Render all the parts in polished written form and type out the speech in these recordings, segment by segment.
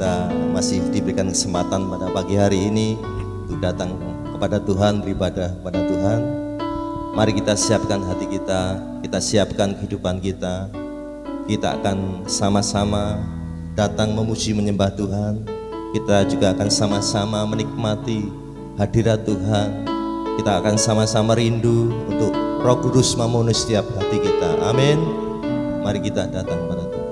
kita masih diberikan kesempatan pada pagi hari ini untuk datang kepada Tuhan, beribadah pada Tuhan. Mari kita siapkan hati kita siapkan kehidupan kita. Kita akan sama-sama datang memuji menyembah Tuhan. Kita juga akan sama-sama menikmati hadirat Tuhan. Kita akan sama-sama rindu untuk Roh Kudus memenuhi setiap hati kita. Amin. Mari kita datang pada Tuhan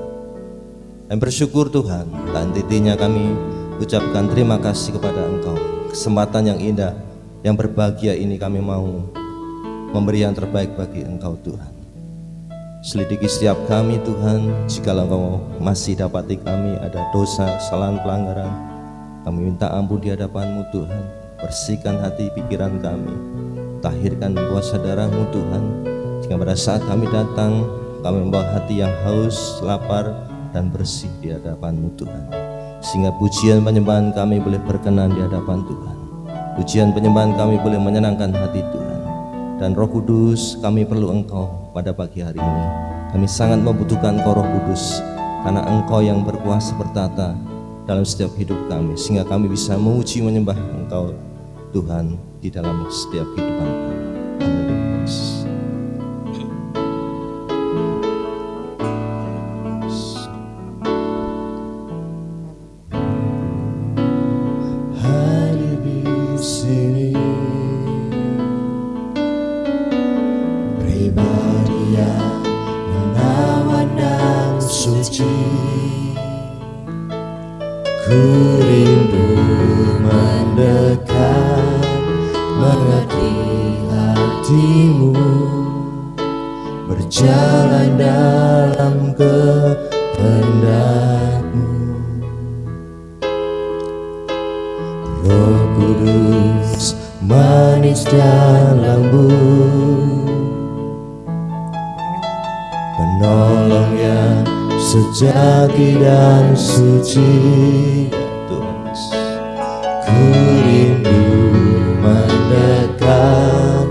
dan bersyukur Tuhan. Dan intinya kami ucapkan terima kasih kepada Engkau. Kesempatan yang indah, yang berbahagia ini kami mau memberi yang terbaik bagi Engkau Tuhan. Selidiki setiap kami Tuhan. Jikalau Engkau masih dapati kami ada dosa, kesalahan, pelanggaran, kami minta ampun di hadapan-Mu Tuhan. Bersihkan hati pikiran kami, tahirkan kuasa darah-Mu Tuhan, sehingga pada saat kami datang, kami membawa hati yang haus, lapar, dan bersih di hadapan-Mu Tuhan, sehingga pujian penyembahan kami boleh berkenan di hadapan Tuhan. Pujian penyembahan kami boleh menyenangkan hati Tuhan. Dan Roh Kudus, kami perlu Engkau pada pagi hari ini. Kami sangat membutuhkan Engkau Roh Kudus, karena Engkau yang berkuasa bertata dalam setiap hidup kami, sehingga kami bisa memuji menyembah Engkau Tuhan di dalam setiap kehidupan kami. Haleluya. Ku rindu mendekat, mengerti hatimu, berjalan dalam kehendak-Mu. Roh Kudus manis dan lembut, penolong yang sejati dan suci. Ku rindu mendekat,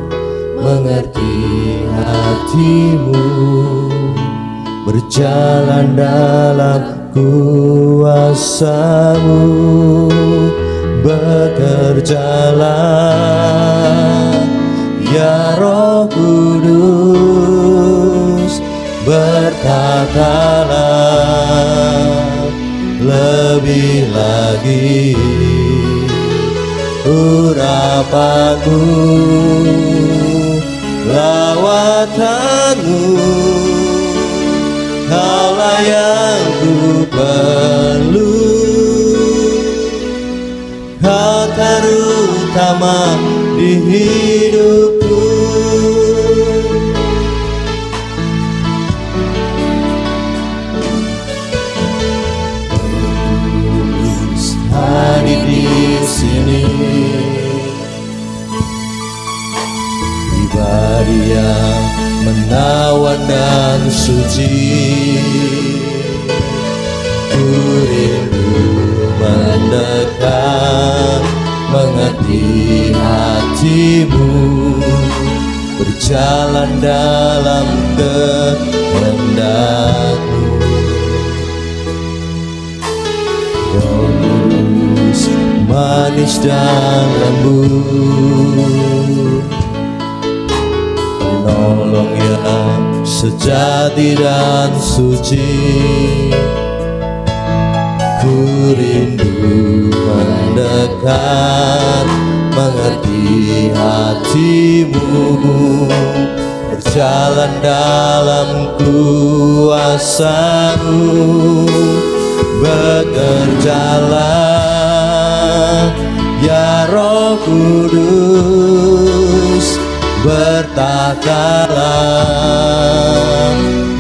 mengerti hatimu, berjalan dalam kuasa-Mu. Bekerjalah ya Roh Kudus, bertatalah lebih lagi urapanmu, lawatanmu. Kaulah yang ku perlu, Kau terutama di hidupku. Hadir di sini, pribadi yang menawan dan suci. Ku rindu mendekat, mengerti hatimu, berjalan dalam kehendak-Mu. Roh Kudus manis dan lembut, penolong yang sejati dan suci. Ku rindu mendekat, mengerti hatimu, berjalan dalam kuasa-Mu. Bekerjalah ya Roh Kudus, bertatalah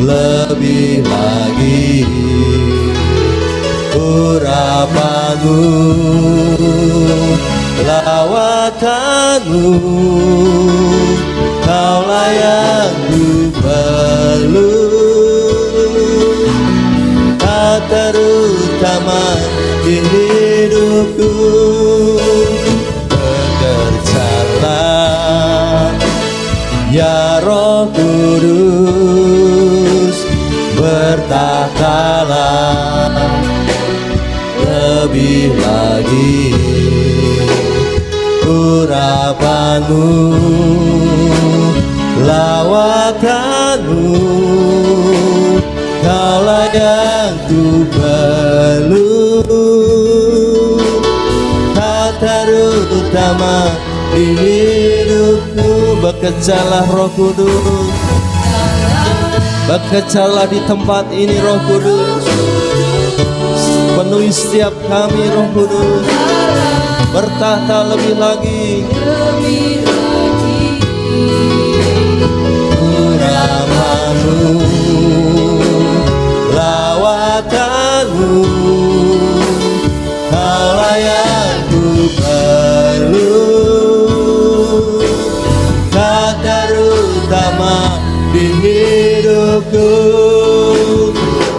lebih lagi urapanmu, lawatanmu. Kaulah yang ku perlu, Kau terutama di hidupku. Bekerjalah ya Roh Kudus, bertatalah lebih lagi. Urapanmu, lawakanmu, kaulah yang ku perlu. Kau terutama di hidupku. Bekerjalah Roh Kudus, bekerjalah di tempat ini Roh Kudus. Penuhi setiap kami Roh Kudus, bertahta lebih lagi. Urapanmu, lawakanmu, kaulah yang ku perlu. Kau terutama di hidupku.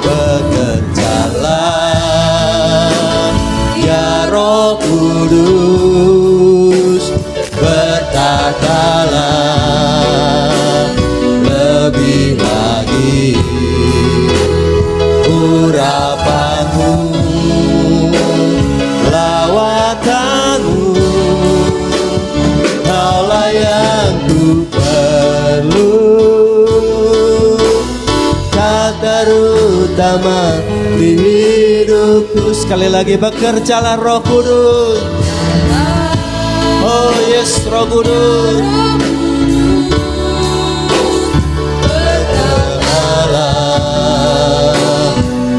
Bekerjalah ya Roh Kudus, bertahtalah lebih lagi. Urapanmu, lawakanmu, kaulah yang ku perlu. Kau terutama di hidupku. Sekali lagi, bekerjalah Roh Kudus. Oh yes, Roh Kudus, bertahtalah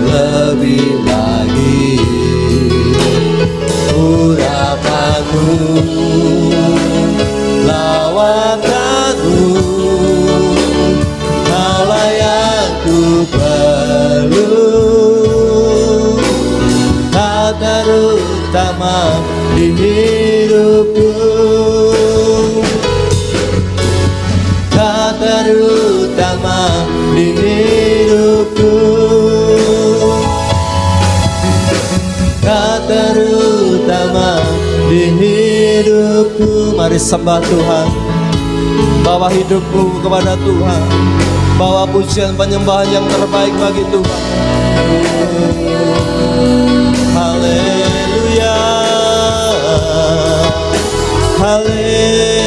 lebih lagi. Urapanmu, lawakanmu, kaulah yang ku perlu. Kau terutama di hidupku. Kau terutama di hidupku. Kau terutama di hidupku. Mari sembah Tuhan, bawa hidupku kepada Tuhan, bawa pujian penyembahan yang terbaik bagi Tuhan. Haleluya, haleluya.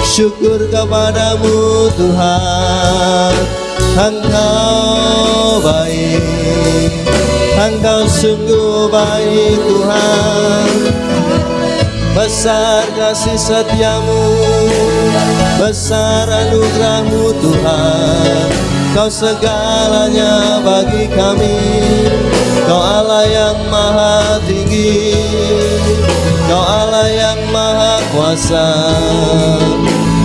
Syukur kepadamu Tuhan, Engkau baik, Engkau sungguh baik Tuhan. Besar kasih setiamu, besar anugerahmu Tuhan. Kau segalanya bagi kami. Kau Allah yang maha tinggi, Kau Allah yang maha kuasa.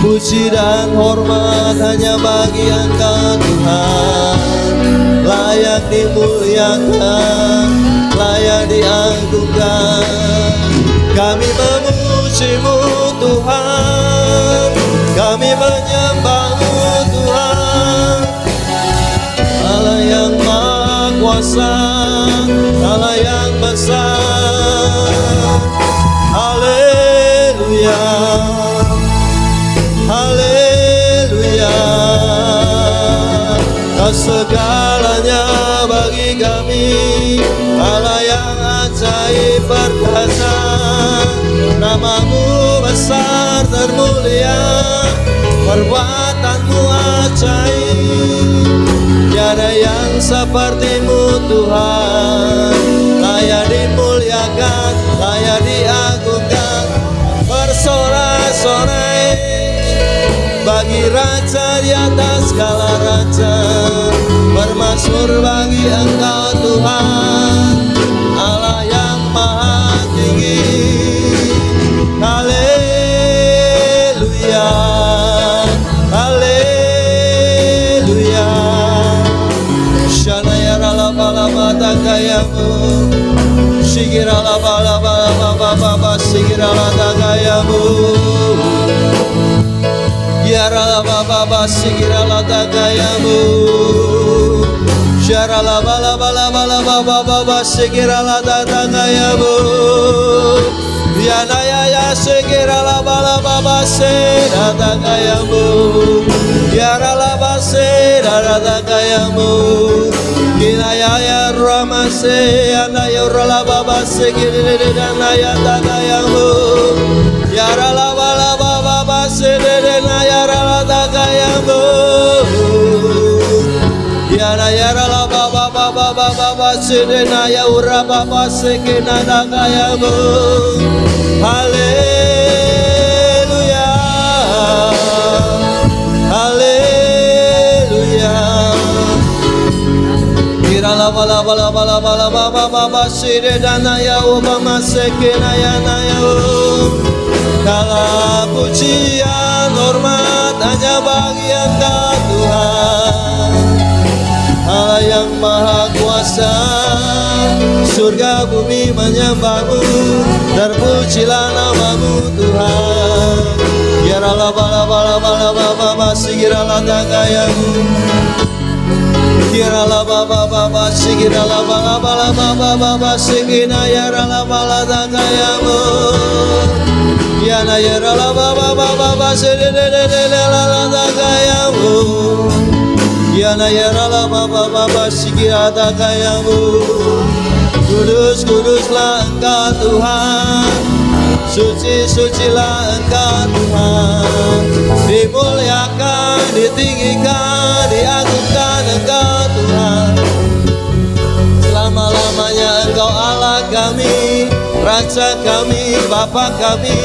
Puji dan hormat hanya bagi Engkau Tuhan. Layak dimuliakan, layak diagungkan. Kami memuji-Mu Tuhan, kami menyembah-Mu Tuhan. Allah yang maha kuasa, Allah yang besar. Haleluya, haleluya. Kau segalanya bagi kami, Allah yang ajaib perkasa. Nama-Mu besar termulia, perbuatan-Mu ajaib. Tiada yang seperti-Mu Tuhan. Layak dimuliakan, layak diagungkan, bersorak-sorai bagi Raja di atas segala raja. Bermazmur bagi Engkau Tuhan, Allah yang maha tinggi. Haleluya, haleluya. Shanaya rala bala mata kayamu, shikira la bala bala baba shikira la kayamu. Yara la baba shikira la kayamu. Shara la bala bala baba shikira la kayamu. Yana ya shikira la bala baba shira kayamu. Yara la basera la kayamu. Kinaya ramase anaya ralaba sekirere danaya tagayamu yara laba baba sedere naya rala tagayamu yara laba baba sedere naya uraba sekina tagayamu haleluya haleluya la bala bala bala bala baba baba sire danaya ubama sekenaya naya kala pujian hormat hanya bagi Engkau Tuhan Allah yang maha kuasa surga bumi menyembahmu terpujilah namamu Tuhan ya la bala bala bala baba sire la dagayamu Kira la baba baba sikira la baba baba sikina yara la bala dagayamu yana yara la baba baba sedele la dagayamu yana yara la baba baba sikira dagayamu kuduslah Engkau Tuhan sucilah Engkau Tuhan dimuliakan ditinggikan diagungkan Engkau Tuhan selama-lamanya Engkau Allah kami Raja kami Bapa kami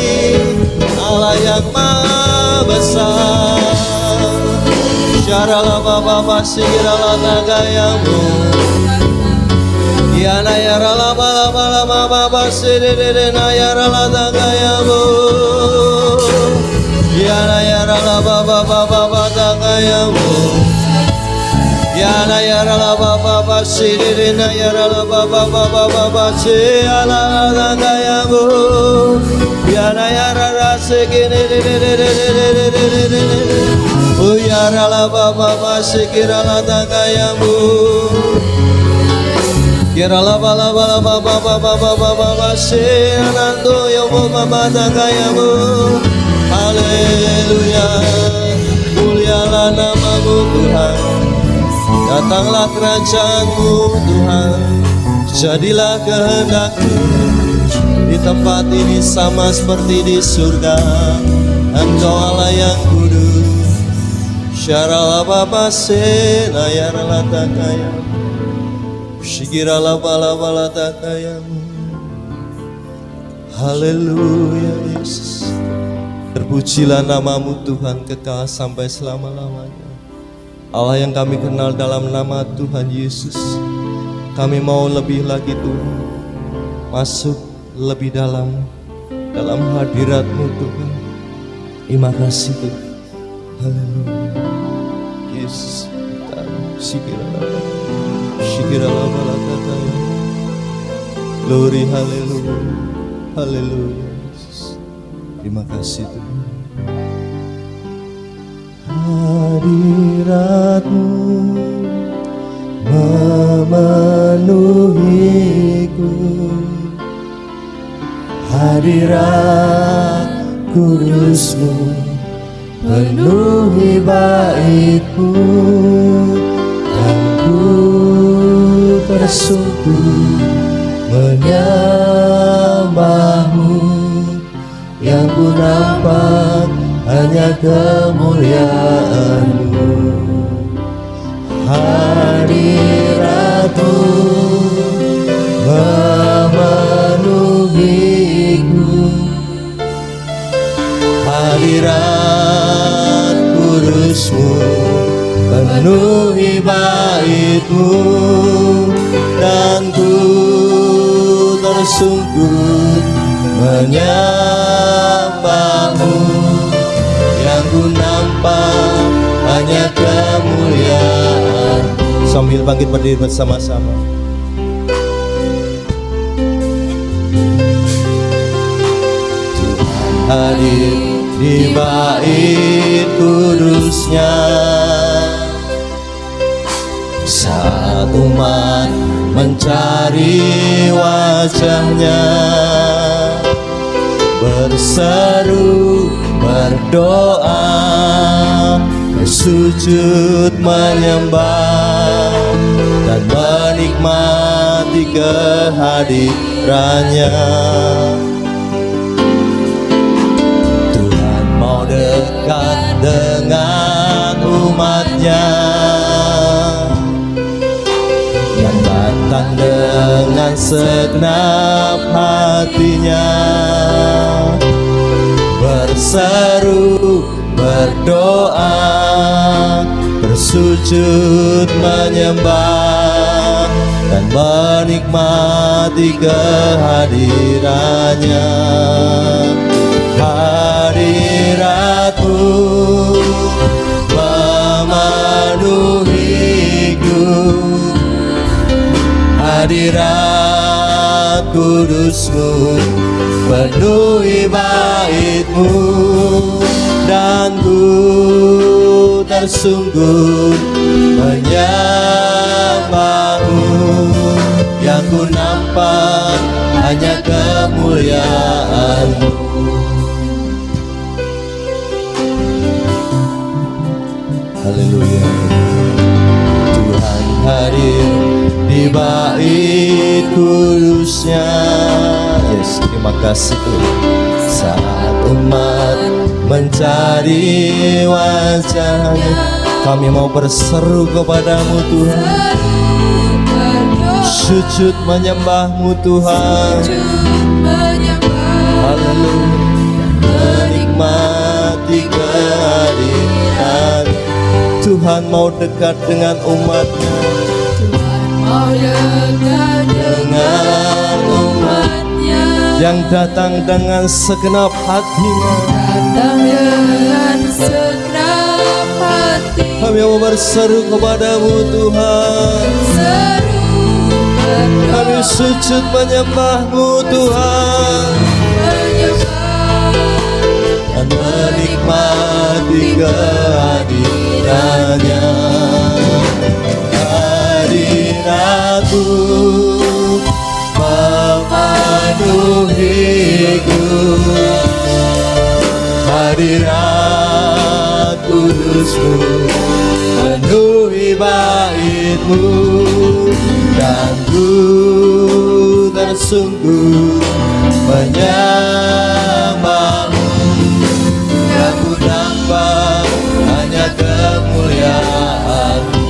Allah yang maha besar syaralah baba sikiralah dagayamu yana yara la bala baba sedere na yara la dagayamu yana yara la baba dagayamu yana yara la baba sedere na yara la baba se ala dagayamu yana yara la sekene o yara la baba sekira la dagayamu Kira la bala baba se anando yo mama dagayamu haleluya mulialah namamu Tuhan datanglah kerajaanmu Tuhan jadilah kehendak-Mu di tempat ini sama seperti di surga Engkau Allah yang kudus syarala baba se nayarala dagayamu Shikira la bala dagayamu haleluya Yesus terpujilah namamu Tuhan kekal sampai selama-lamanya Allah yang kami kenal dalam nama Tuhan Yesus kami mau lebih lagi Tuhan masuk lebih dalam hadirat-Mu Tuhan terima kasih Tuhan haleluya Yesus Shikira la bala dagayamu glory haleluya haleluya Yesus terima kasih Tuhan hadirat-Mu memenuhiku hadirat kudus-Mu penuhi bait-Mu dan ku tersungkur menyembah-Mu yang ku nampak hanya kemuliaan-Mu hadirat-Mu memenuhiku hadirat kudus-Mu penuhi bait-Mu dan ku tersungkur menyembah-Mu yang ku nampak hanya kemuliaan. Sambil bangkit berdiri bersama-sama. Tuhan hadir di bait kudus-Nya saat umat mencari wajah-Nya, berseru, berdoa, bersujud menyembah dan menikmati kehadirannya. Tuhan mau dekat dengan umatnya yang datang dengan segenap hatinya, berseru, berdoa, bersujud menyembah dan menikmati kehadirannya. Hadirat-Mu memenuhiku, hadirat kudus-Mu penuhi bait-Mu, dan ku tersungkur menyembah-Mu. Yang ku nampak hanya kemuliaan-Mu. Haleluya. Tuhan hadir di bait kudus-Nya. Yes, terima kasih Tuhan. Saat umat mencari wajah-Nya, kami mau berseru kepada-Mu Tuhan, sujud menyembah-Mu Tuhan. Haleluya. Menikmati kehadiran Tuhan, mau dekat dengan umat-Nya. Tuhan mau dekat dengan umatnya yang datang dengan segenap hatinya. Datang dengan segenap hati. Kami mau berseru kepada-Mu Tuhan, Seru berdoa, kami sujud menyembah-Mu Tuhan, menyembah dan menikmati kehadirannya. Hadirat-Mu memenuhiku, hadirat kudus-Mu penuhi bait-Mu, dan ku tersungkur menyembah-Mu. Yang ku nampak hanya kemuliaan-Mu.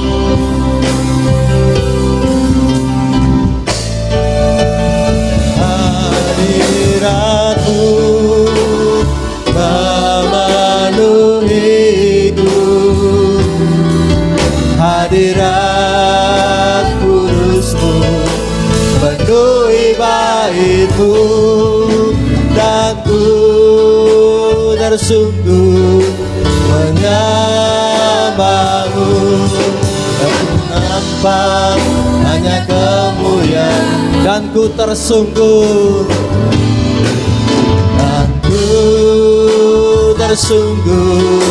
Hadirat-Mu memenuhiku, hadirat kudus-Mu penuhi bait-Mu, dan ku tersungkur menyembah-Mu. Aku nampak hanya kemuliaan, dan ku tersungkur, dan ku tersungkur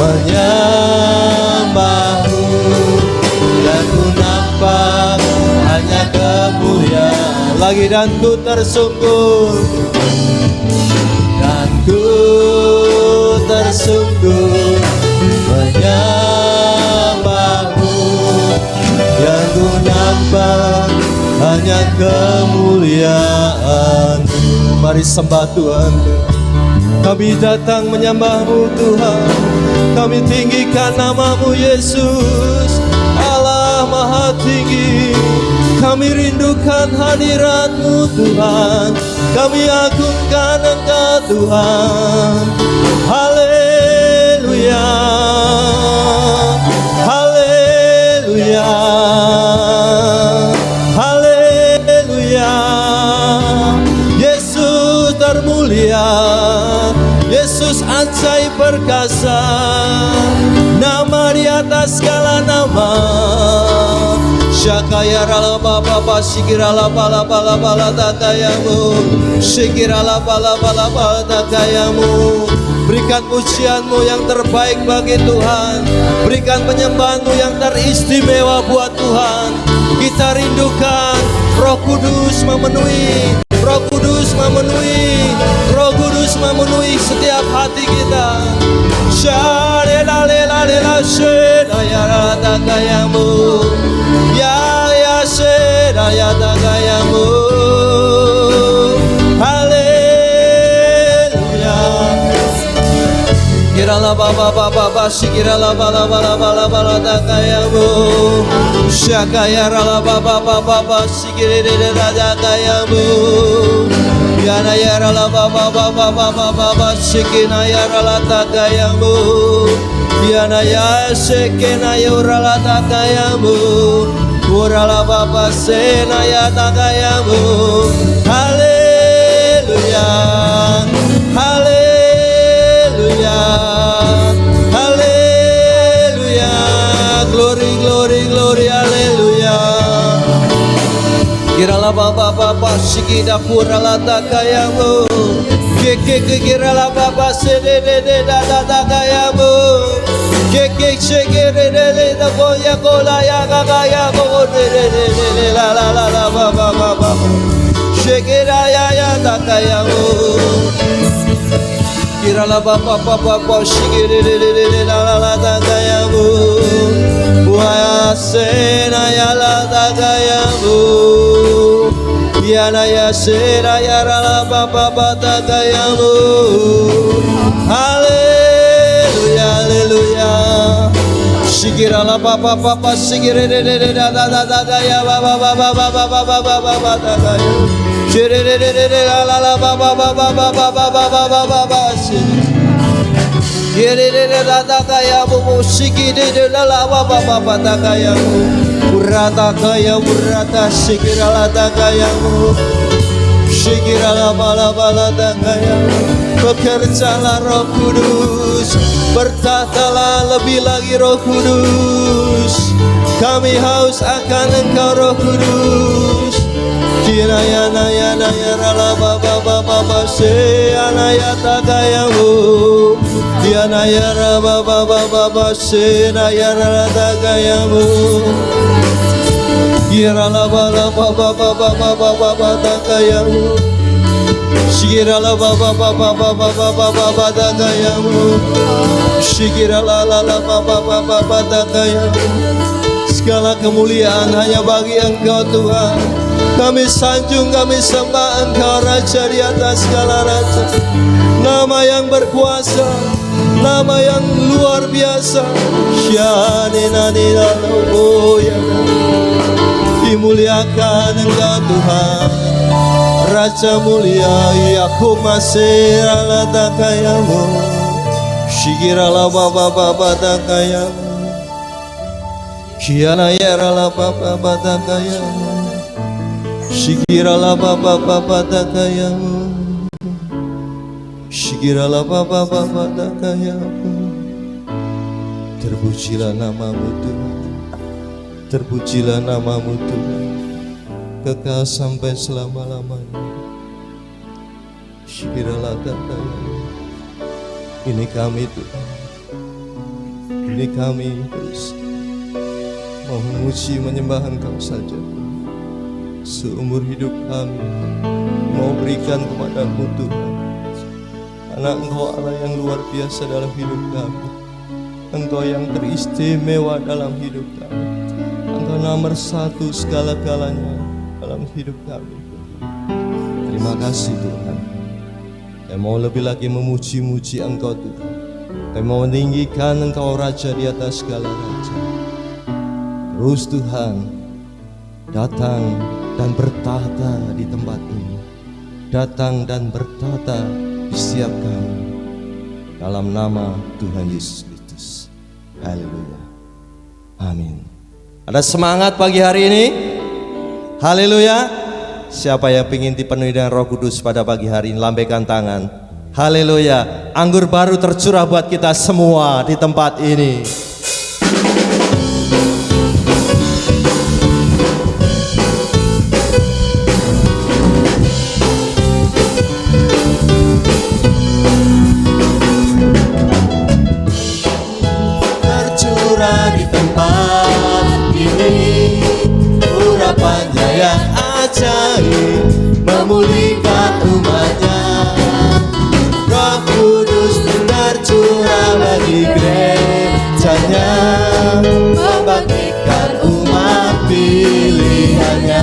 menyembah-Mu. Dan ku nampak hanya kemuliaan lagi, dan ku tersungkur, dan ku tersungkur menyembah-Mu. Yang ku nampak hanya kemuliaan-Mu. Mari sembah Tuhan. Kami datang menyembah-Mu Tuhan, kami tinggikan nama-Mu Yesus, Allah Maha Tinggi. Kami rindukan hadirat-Mu Tuhan, kami agungkan Engkau Tuhan. Haleluya, haleluya, haleluya. Yesus termulia, Yesus ajaib perkasa, nama di atas segala nama. Syakaya rala baba basikira la bala bala bala takayamu, sikira la bala bala bala takayamu. Berikan pujian-Mu yang terbaik bagi Tuhan, berikan penyembahan-Mu yang teristimewa buat Tuhan. Kita rindukan Roh Kudus memenuhi, Roh Kudus memenuhi, Roh Kudus memenuhi setiap hati kita. Shalala lela lela shena ya takayamu, ya la baba baba sikira la bala dakayamu. Shakaya la baba baba sikira la dakayamu. Yana yara la baba baba sikina yara la dakayamu. Yana ya sekena yara la dakayamu. Ora la baba sena ya dakayamu. Haleluya. Haleluya, haleluya, glory, glory, glory, haleluya. Kirala baba sikida purala takayamu. Keke kirala baba sede da takayamu. Keke shekere da boya kola ya gaya go de la baba. Shekera ya takayamu. Kirala baba shigere la dagayamu. Wa sena ya la dagayamu. Yana ya sena ya la baba dagayamu. Haleluya haleluya. Shigera la baba shigere da ya baba dagayamu. La baba Yerere la takaya bobo shikire la baba takaya urata kaya urata shikira la takaya shikira la bala takaya. Bekerjalah Roh Kudus, bertahtalah lebih lagi Roh Kudus. Kami haus akan Engkau Roh Kudus. Kirayana yana yarala baba se anaya tagayamu. Yana yara baba se na yarala tagayamu. Kirala baba tagayamu. Shikirala baba tagayamu. Shikirala baba tagayamu. Segala kemuliaan hanya bagi Engkau Tuhan. Kami sanjung, kami sembah Engkau Raja di atas segala raja. Nama yang berkuasa, nama yang luar biasa. Dimuliakan Engkau Tuhan, Raja mulia. Yakum masih ala takayamu. Shikirala baba takayamu. Kiana yarala baba takayamu. Shikirala baba takayamu. Shikirala baba takayamu. Terpujilah namamu Tuhan, terpujilah namamu Tuhan, kekal sampai selama-lamanya. Shikirala takayamu. Ini kami Tuhan, ini kami terus mau memuji menyembah Engkau saja. Seumur hidup kami mau berikan kepadamu Tuhan, karena Engkau Allah yang luar biasa dalam hidup kami. Engkau yang teristimewa dalam hidup kami. Engkau nomor satu segala-galanya dalam hidup kami. Terima kasih Tuhan. Kami mau lebih lagi memuji-muji Engkau Tuhan. Kami mau meninggikan Engkau Raja di atas segala raja. Terus Tuhan datang dan bertahta di tempat ini, datang dan bertahta di setiap kami, dalam nama Tuhan Yesus Kristus. Haleluya, amin. Ada semangat pagi hari ini? Haleluya. Siapa yang ingin dipenuhi dengan Roh Kudus pada pagi hari ini, lambaikan tangan. Haleluya. Anggur baru tercurah buat kita semua di tempat ini. Tercurah di tempat ini, urapannya yang ajaib memulihkan umatnya. Roh Kudus tercurah bagi gerejanya, membangkitkan umat pilihannya.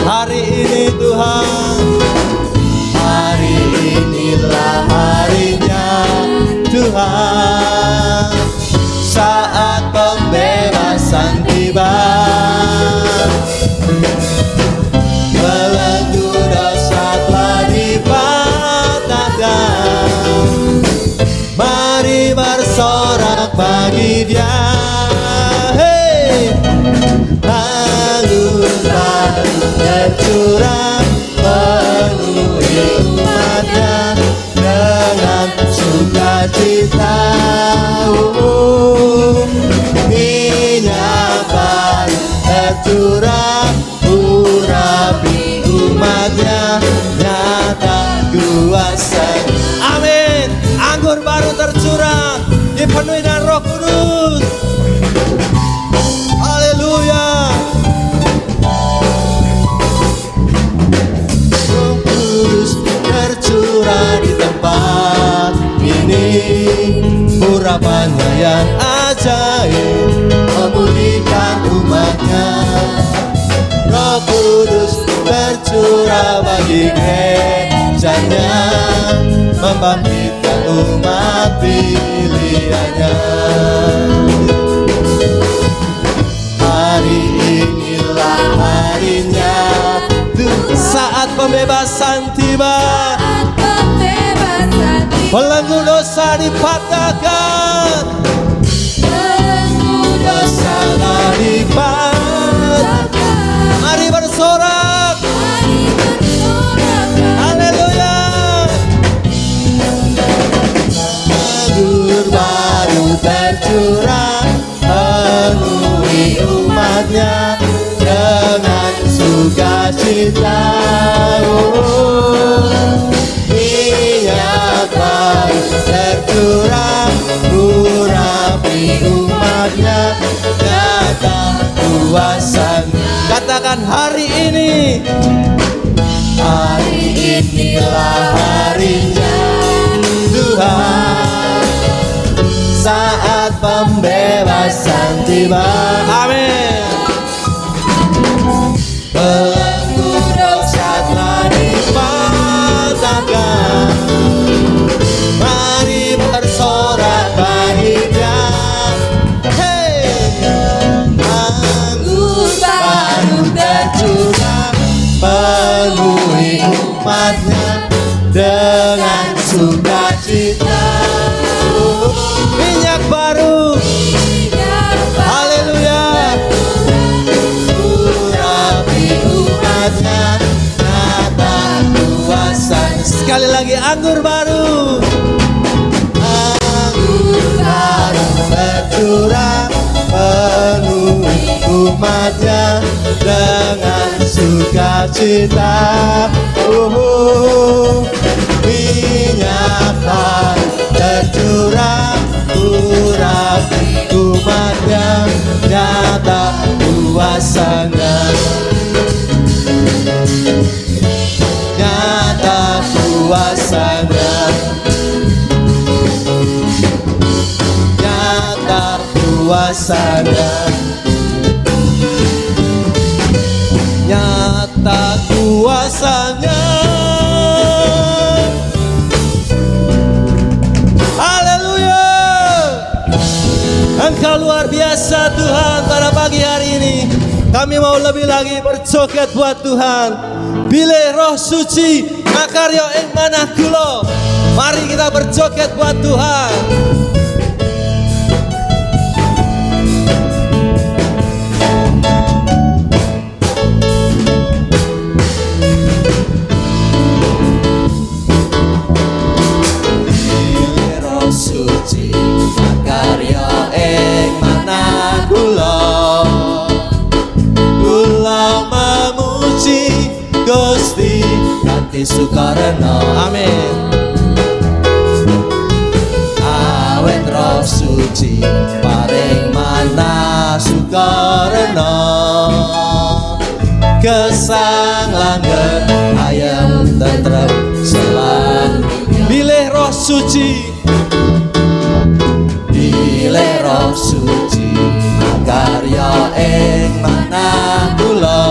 Hari ini Tuhan, hari inilah harinya Tuhan. yang ajaib memulihkan umatnya. Roh Kudus tercurah bagi gerejanya, membangkitkan umat pilihannya. Hari inilah harinya, saat pembebasan tiba. Belenggu dosa dipatahkan, belenggu dosa dipatahkan. Mari bersorak, haleluya. Anggur baru tercurah, penuhi umatnya dengan sukacita. Minyak baru tercurah, urapi umatnya, datang kuasanya. Katakan hari ini, hari inilah harinya Tuhan, saat pembebasan tiba. Amin. Belenggu dosa telah dipatahkan, mari bersorak bahagia. Hey, anggur baru tercurah, penuhi umatnya dengan sukacita. Minyak baru, haleluya. Urapi umatnya, datang kuasanya. Sekali lagi, anggur baru, anggur baru tercurah, penuhi umatnya dengan sukacita. Minyak baru tercurah, urapi umatnya, nyata kuasanya. Nyata kuasanya, nyata kuasanya, nyata kuasanya. Haleluya. Engkau luar biasa Tuhan. Pada pagi hari ini kami mau lebih lagi berjoget buat Tuhan. Bilih Roh Suci makaryo ing manah kula. Mari kita berjoget buat Tuhan. Bilih Roh Suci makaryo ing manah kula. Kula memuji Gusti kanthi sukarena. Amin. Awet Roh Suci paring manah sukarena, gesang langgeng ayem tentrem selamanya. Bilih Roh Suci, bilih Roh Suci makarya ing manah kula.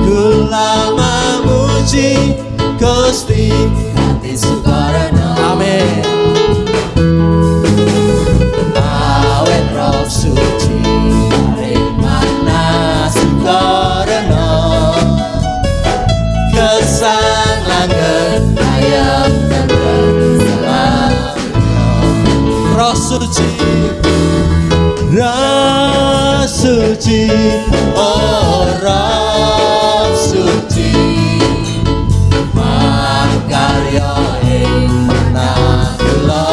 Kula memuji Gusti kanthi sukarena. Amin. Awet Roh Suci paring manah sukarena, gesang langgeng ayem tentrem selamanya. Roh Suci, Roh Suci, oh Roh Suci, makarya ing manah kula.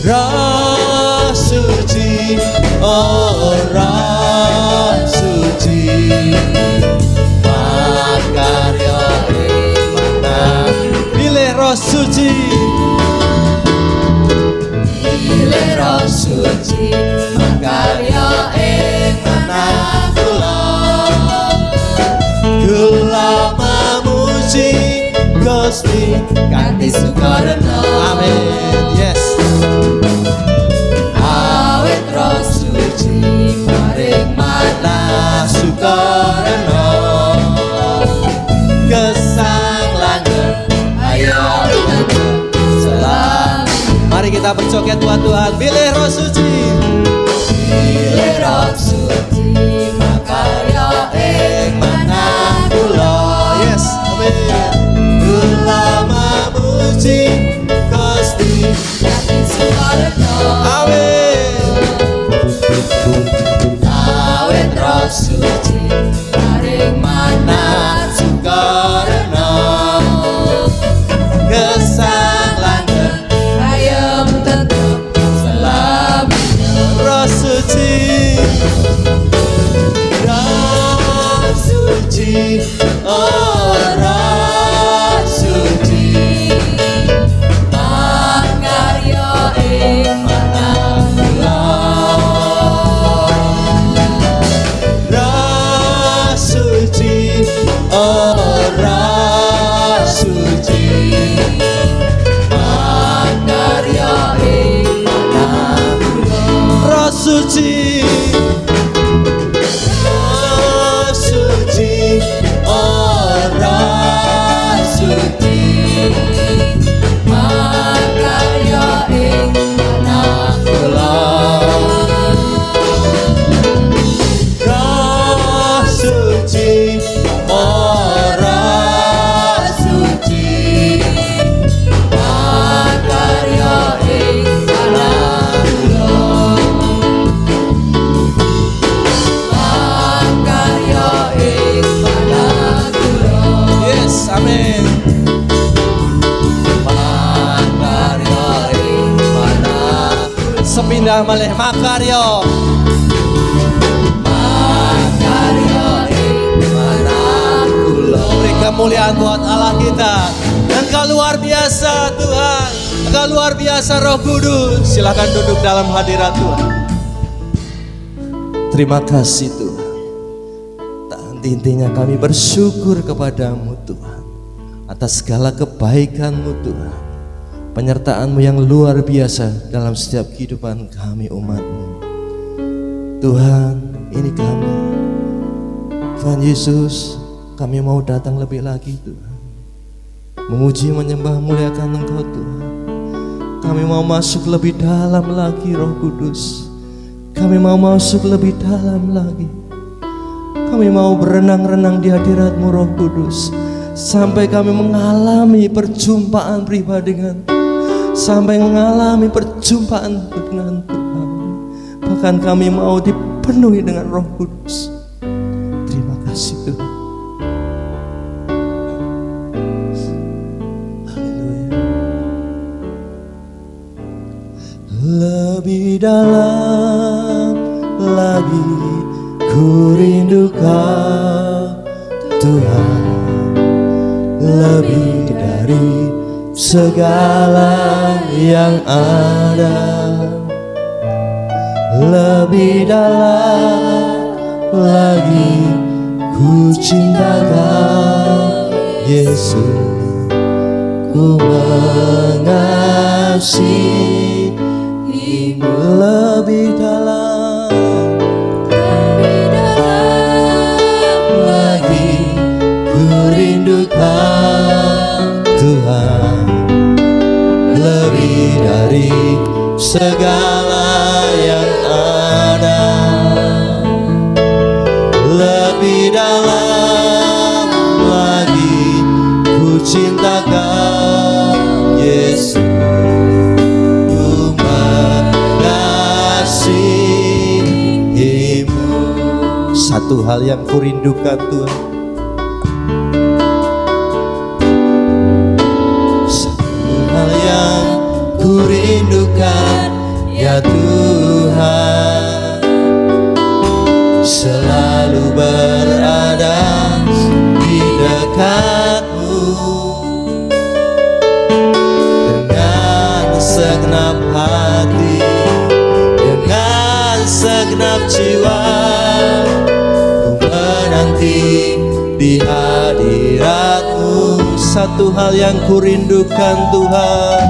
Roh Suci, oh Roh Suci, makarya ing manah. Bilih Roh Suci, bilih Roh Suci makarya ing manah kula. Kula memuji Gusti Gusti kanthi sukarena. Amin. Yes. Awit Roh Suci paring manah Sukarena gesang langgeng ayo tetep selalu. Mari kita berjoget buat Tuhan. Pilih Roh Suci. Pilih Roh Suci makarya ing manah kula. Yes. Amin. Kula memuji Gusti. Kanthi sukarena. Amin. Awit Roh Suci paring manah Sukarena gesang langgeng ayem tetep selamanya. Roh Suci. Roh Suci. Oh Roh Suci. Makarya ing manah kula. Roh Suci. Oh Roh Suci. Makarya ing manah kula. Roh Suci. Roh Suci. Oh Roh Suci. Makarya ing manah kula. Roh Suci. Oh Roh Suci. Makarya ing manah kula. Makarya ing manah kula. Yes, amin. Makarya ing manah kula. Sepindah malih makarya. Makarya ing manah kula. Beri kemuliaan buat Allah kita. Engkau luar biasa Tuhan. Engkau luar biasa Roh Kudus. Silakan duduk dalam hadirat Tuhan. Terima kasih Tuhan. Tak henti-hentinya kami bersyukur kepadamu Tuhan. Atas segala kebaikan-Mu Tuhan. Penyertaan-Mu yang luar biasa dalam setiap kehidupan kami umat-Mu. Tuhan, ini kami. Tuhan Yesus, kami mau datang lebih lagi Tuhan. Memuji, menyembah, muliakan Engkau Tuhan. Kami mau masuk lebih dalam lagi Roh Kudus. Kami mau masuk lebih dalam lagi. Kami mau berenang-renang di hadirat-Mu Roh Kudus. Sampai kami mengalami perjumpaan pribadi dengan sampai mengalami perjumpaan dengan Tuhan. Bahkan kami mau dipenuhi dengan Roh Kudus. Terima kasih Tuhan. Haleluya. Lebih dalam lagi ku rindu Kau Tuhan. Lebih dari segala yang ada. Lebih dalam lagi ku cinta Kau Yesus. Ku mengasihimu lebih dalam. Lebih dalam Lagi ku rindu Kau Tuhan. Lebih dari segala yang ada. Lebih dalam lagi ku cinta Kau Yesus. Ku mengasihimu. Satu hal yang ku rindukan Tuhan. Satu hal yang ku rindukan ya Tuhan. Selalu berada di dekat-Mu. Dengan segenap hati, dengan segenap jiwa, ku menanti di hadirat-Mu. Satu hal yang kurindukan Tuhan,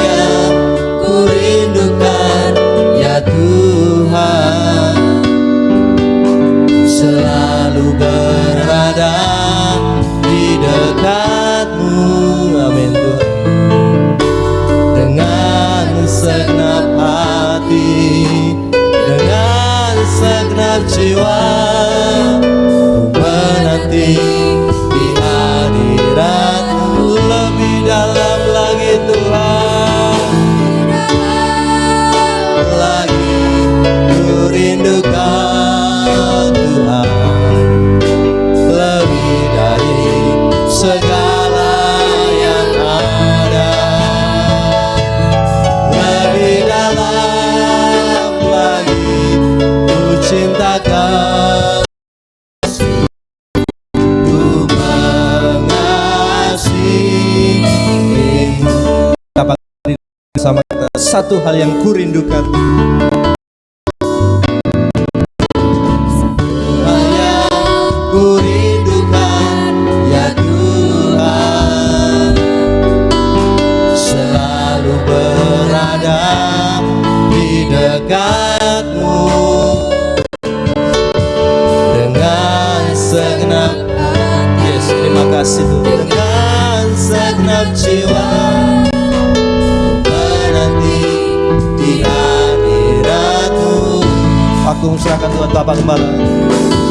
yang kurindukan ya Tuhan, selalu berada di dekat-Mu. Amin Tuhan. Dengan segenap hati, dengan segenap jiwa, ku menanti di hadirat-Mu. Lebih dalam lagi Tuhan, lagi ku rindukan Tuhan, lebih dari segala yang ada, lebih dalam lagi ku cintakan, ku mengasihimu. Dapat bersama kita, satu hal yang kurindukan, kurindukan ya Tuhan, selalu berada di dekat-Mu dengan segenap, yes, terima kasih Tuhan, dengan segenap jiwa, menanti di hadirat-Mu. Aku serahkan Tuhan Bapa Gembala.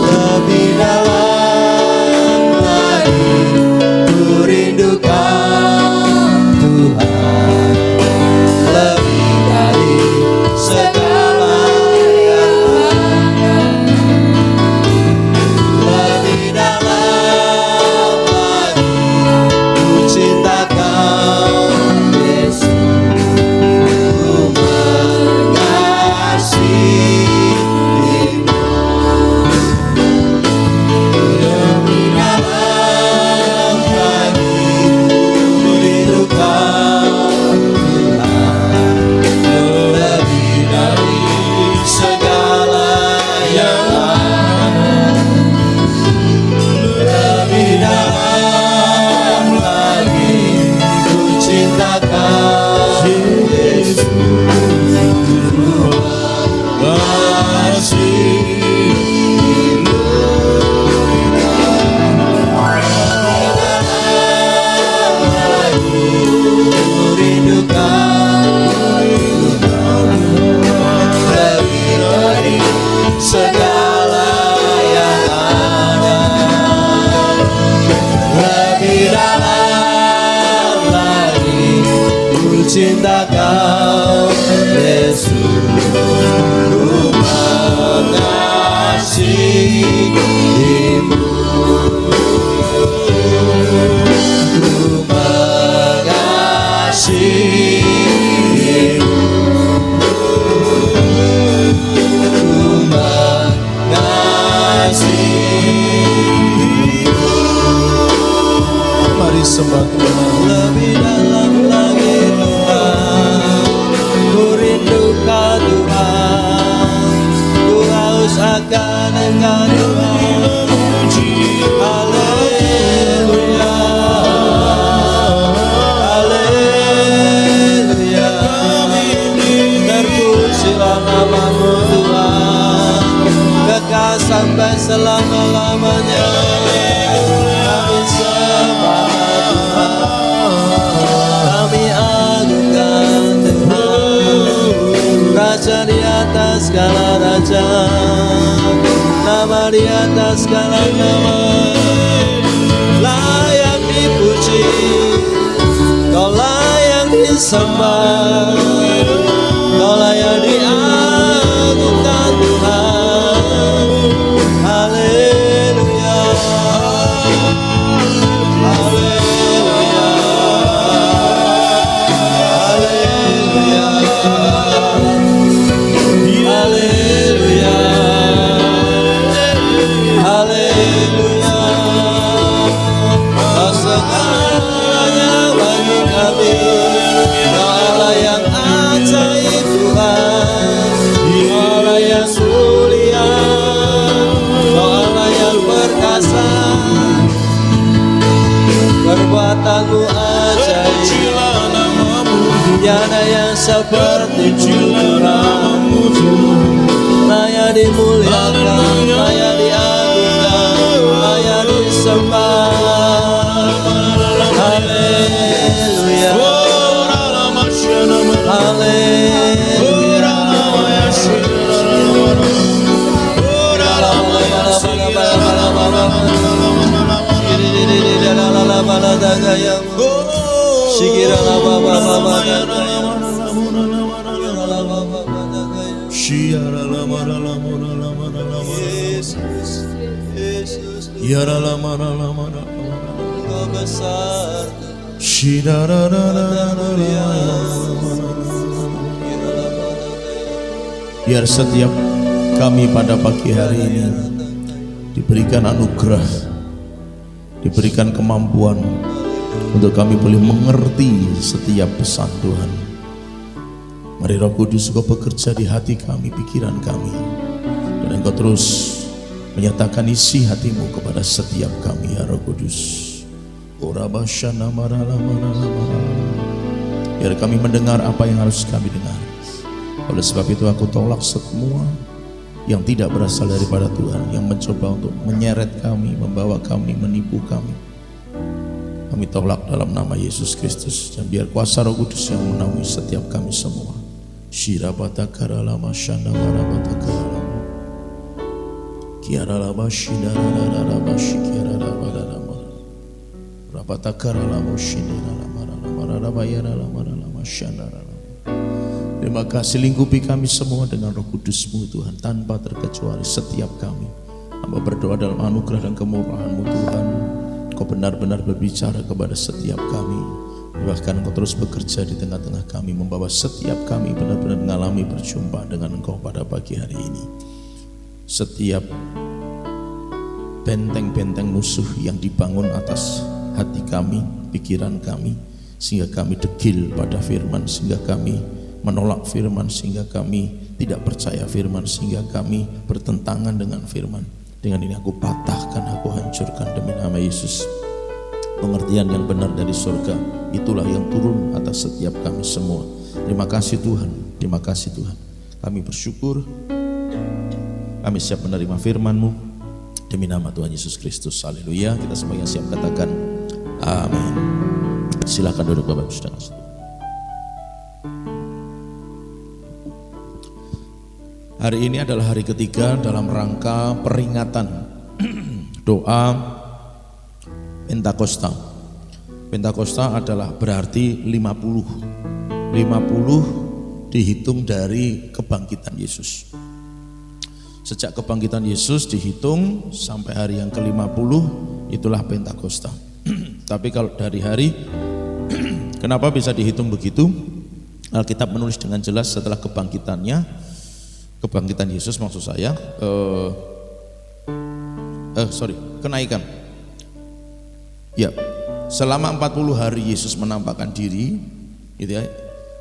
Lebih dalam lagi ku rindukan Tuhan, lebih dari segala yang ada, lebih dalam lagi ku cintakan Yesus, ku mengasihimu. Cinta Kau Yesus, ku mengasihimu, ku mengasihimu, ku mengasihimu. Mari sembah Tuhan lebih dalam lagi. Ku rindukan Tuhan, ku haus akan Engkau Tuhan. Haleluya, haleluya. Terpujilah nama-Mu Tuhan, kekal sampai selama-lamanya. Kami sembah Tuhan, kami agungkan Raja di atas segala raja, nama di atas segala nama, layak dipuji, Kau layak disembah, Kau layak diagungkan Tuhan. Haleluya, haleluya, haleluya. Haleluya, haleluya. Kau segalanya bagi kami, Kau Allah yang tiada yang seperti Tuhan. Layak dimuliakan, layak diagungkan, layak disembah. Haleluya, haleluya. Engkau besar, Biar setiap kami pada pagi hari ini diberikan anugerah, diberikan kemampuan untuk kami boleh mengerti setiap pesan Tuhan. Mari Roh Kudus Engkau bekerja di hati kami, pikiran kami, dan Engkau terus menyatakan isi hatimu kepada setiap kami ya Roh Kudus. Biar kami mendengar apa yang harus kami dengar. Oleh sebab itu aku tolak semua yang tidak berasal daripada Tuhan, yang mencoba untuk menyeret kami, membawa kami, menipu kami. Kami tolak dalam nama Yesus Kristus, dan biar kuasa Roh Kudus yang menaungi setiap kami semua. Shirabatakaralama shandamarabatakaralama kiaralama shindarararaba shikiararabararama rabatakaralama shindararamararama yararamararama shandararama. Terima kasih, lingkupi kami semua dengan Roh Kudus-Mu Tuhan, tanpa terkecuali setiap kami. Hamba berdoa dalam anugerah dan kemurahan-Mu Tuhan, Kau benar-benar berbicara kepada setiap kami. Bahkan Engkau terus bekerja di tengah-tengah kami, membawa setiap kami benar-benar mengalami berjumpa dengan Engkau pada pagi hari ini. Setiap benteng-benteng musuh yang dibangun atas hati kami, pikiran kami, sehingga kami degil pada firman, sehingga kami menolak firman, sehingga kami tidak percaya firman, sehingga kami bertentangan dengan firman. Dengan ini aku patahkan, aku hancurkan demi nama Yesus. Pengertian yang benar dari surga itulah yang turun atas setiap kami semua. Terima kasih Tuhan, terima kasih Tuhan. Kami bersyukur, kami siap menerima firman-Mu demi nama Tuhan Yesus Kristus. Haleluya. Kita semuanya siap katakan amin. Silakan duduk Bapak Ibu Saudara. Hari ini adalah hari ketiga dalam rangka peringatan doa Pentakosta. Pentakosta adalah berarti 50. 50 dihitung dari kebangkitan Yesus. Sejak kebangkitan Yesus dihitung sampai hari yang ke-50, itulah Pentakosta. Tapi kalau dari hari, kenapa bisa dihitung begitu? Alkitab menulis dengan jelas setelah kebangkitannya, kebangkitan Yesus maksud saya, kenaikan. Ya, selama 40 hari Yesus menampakkan diri, gitu ya.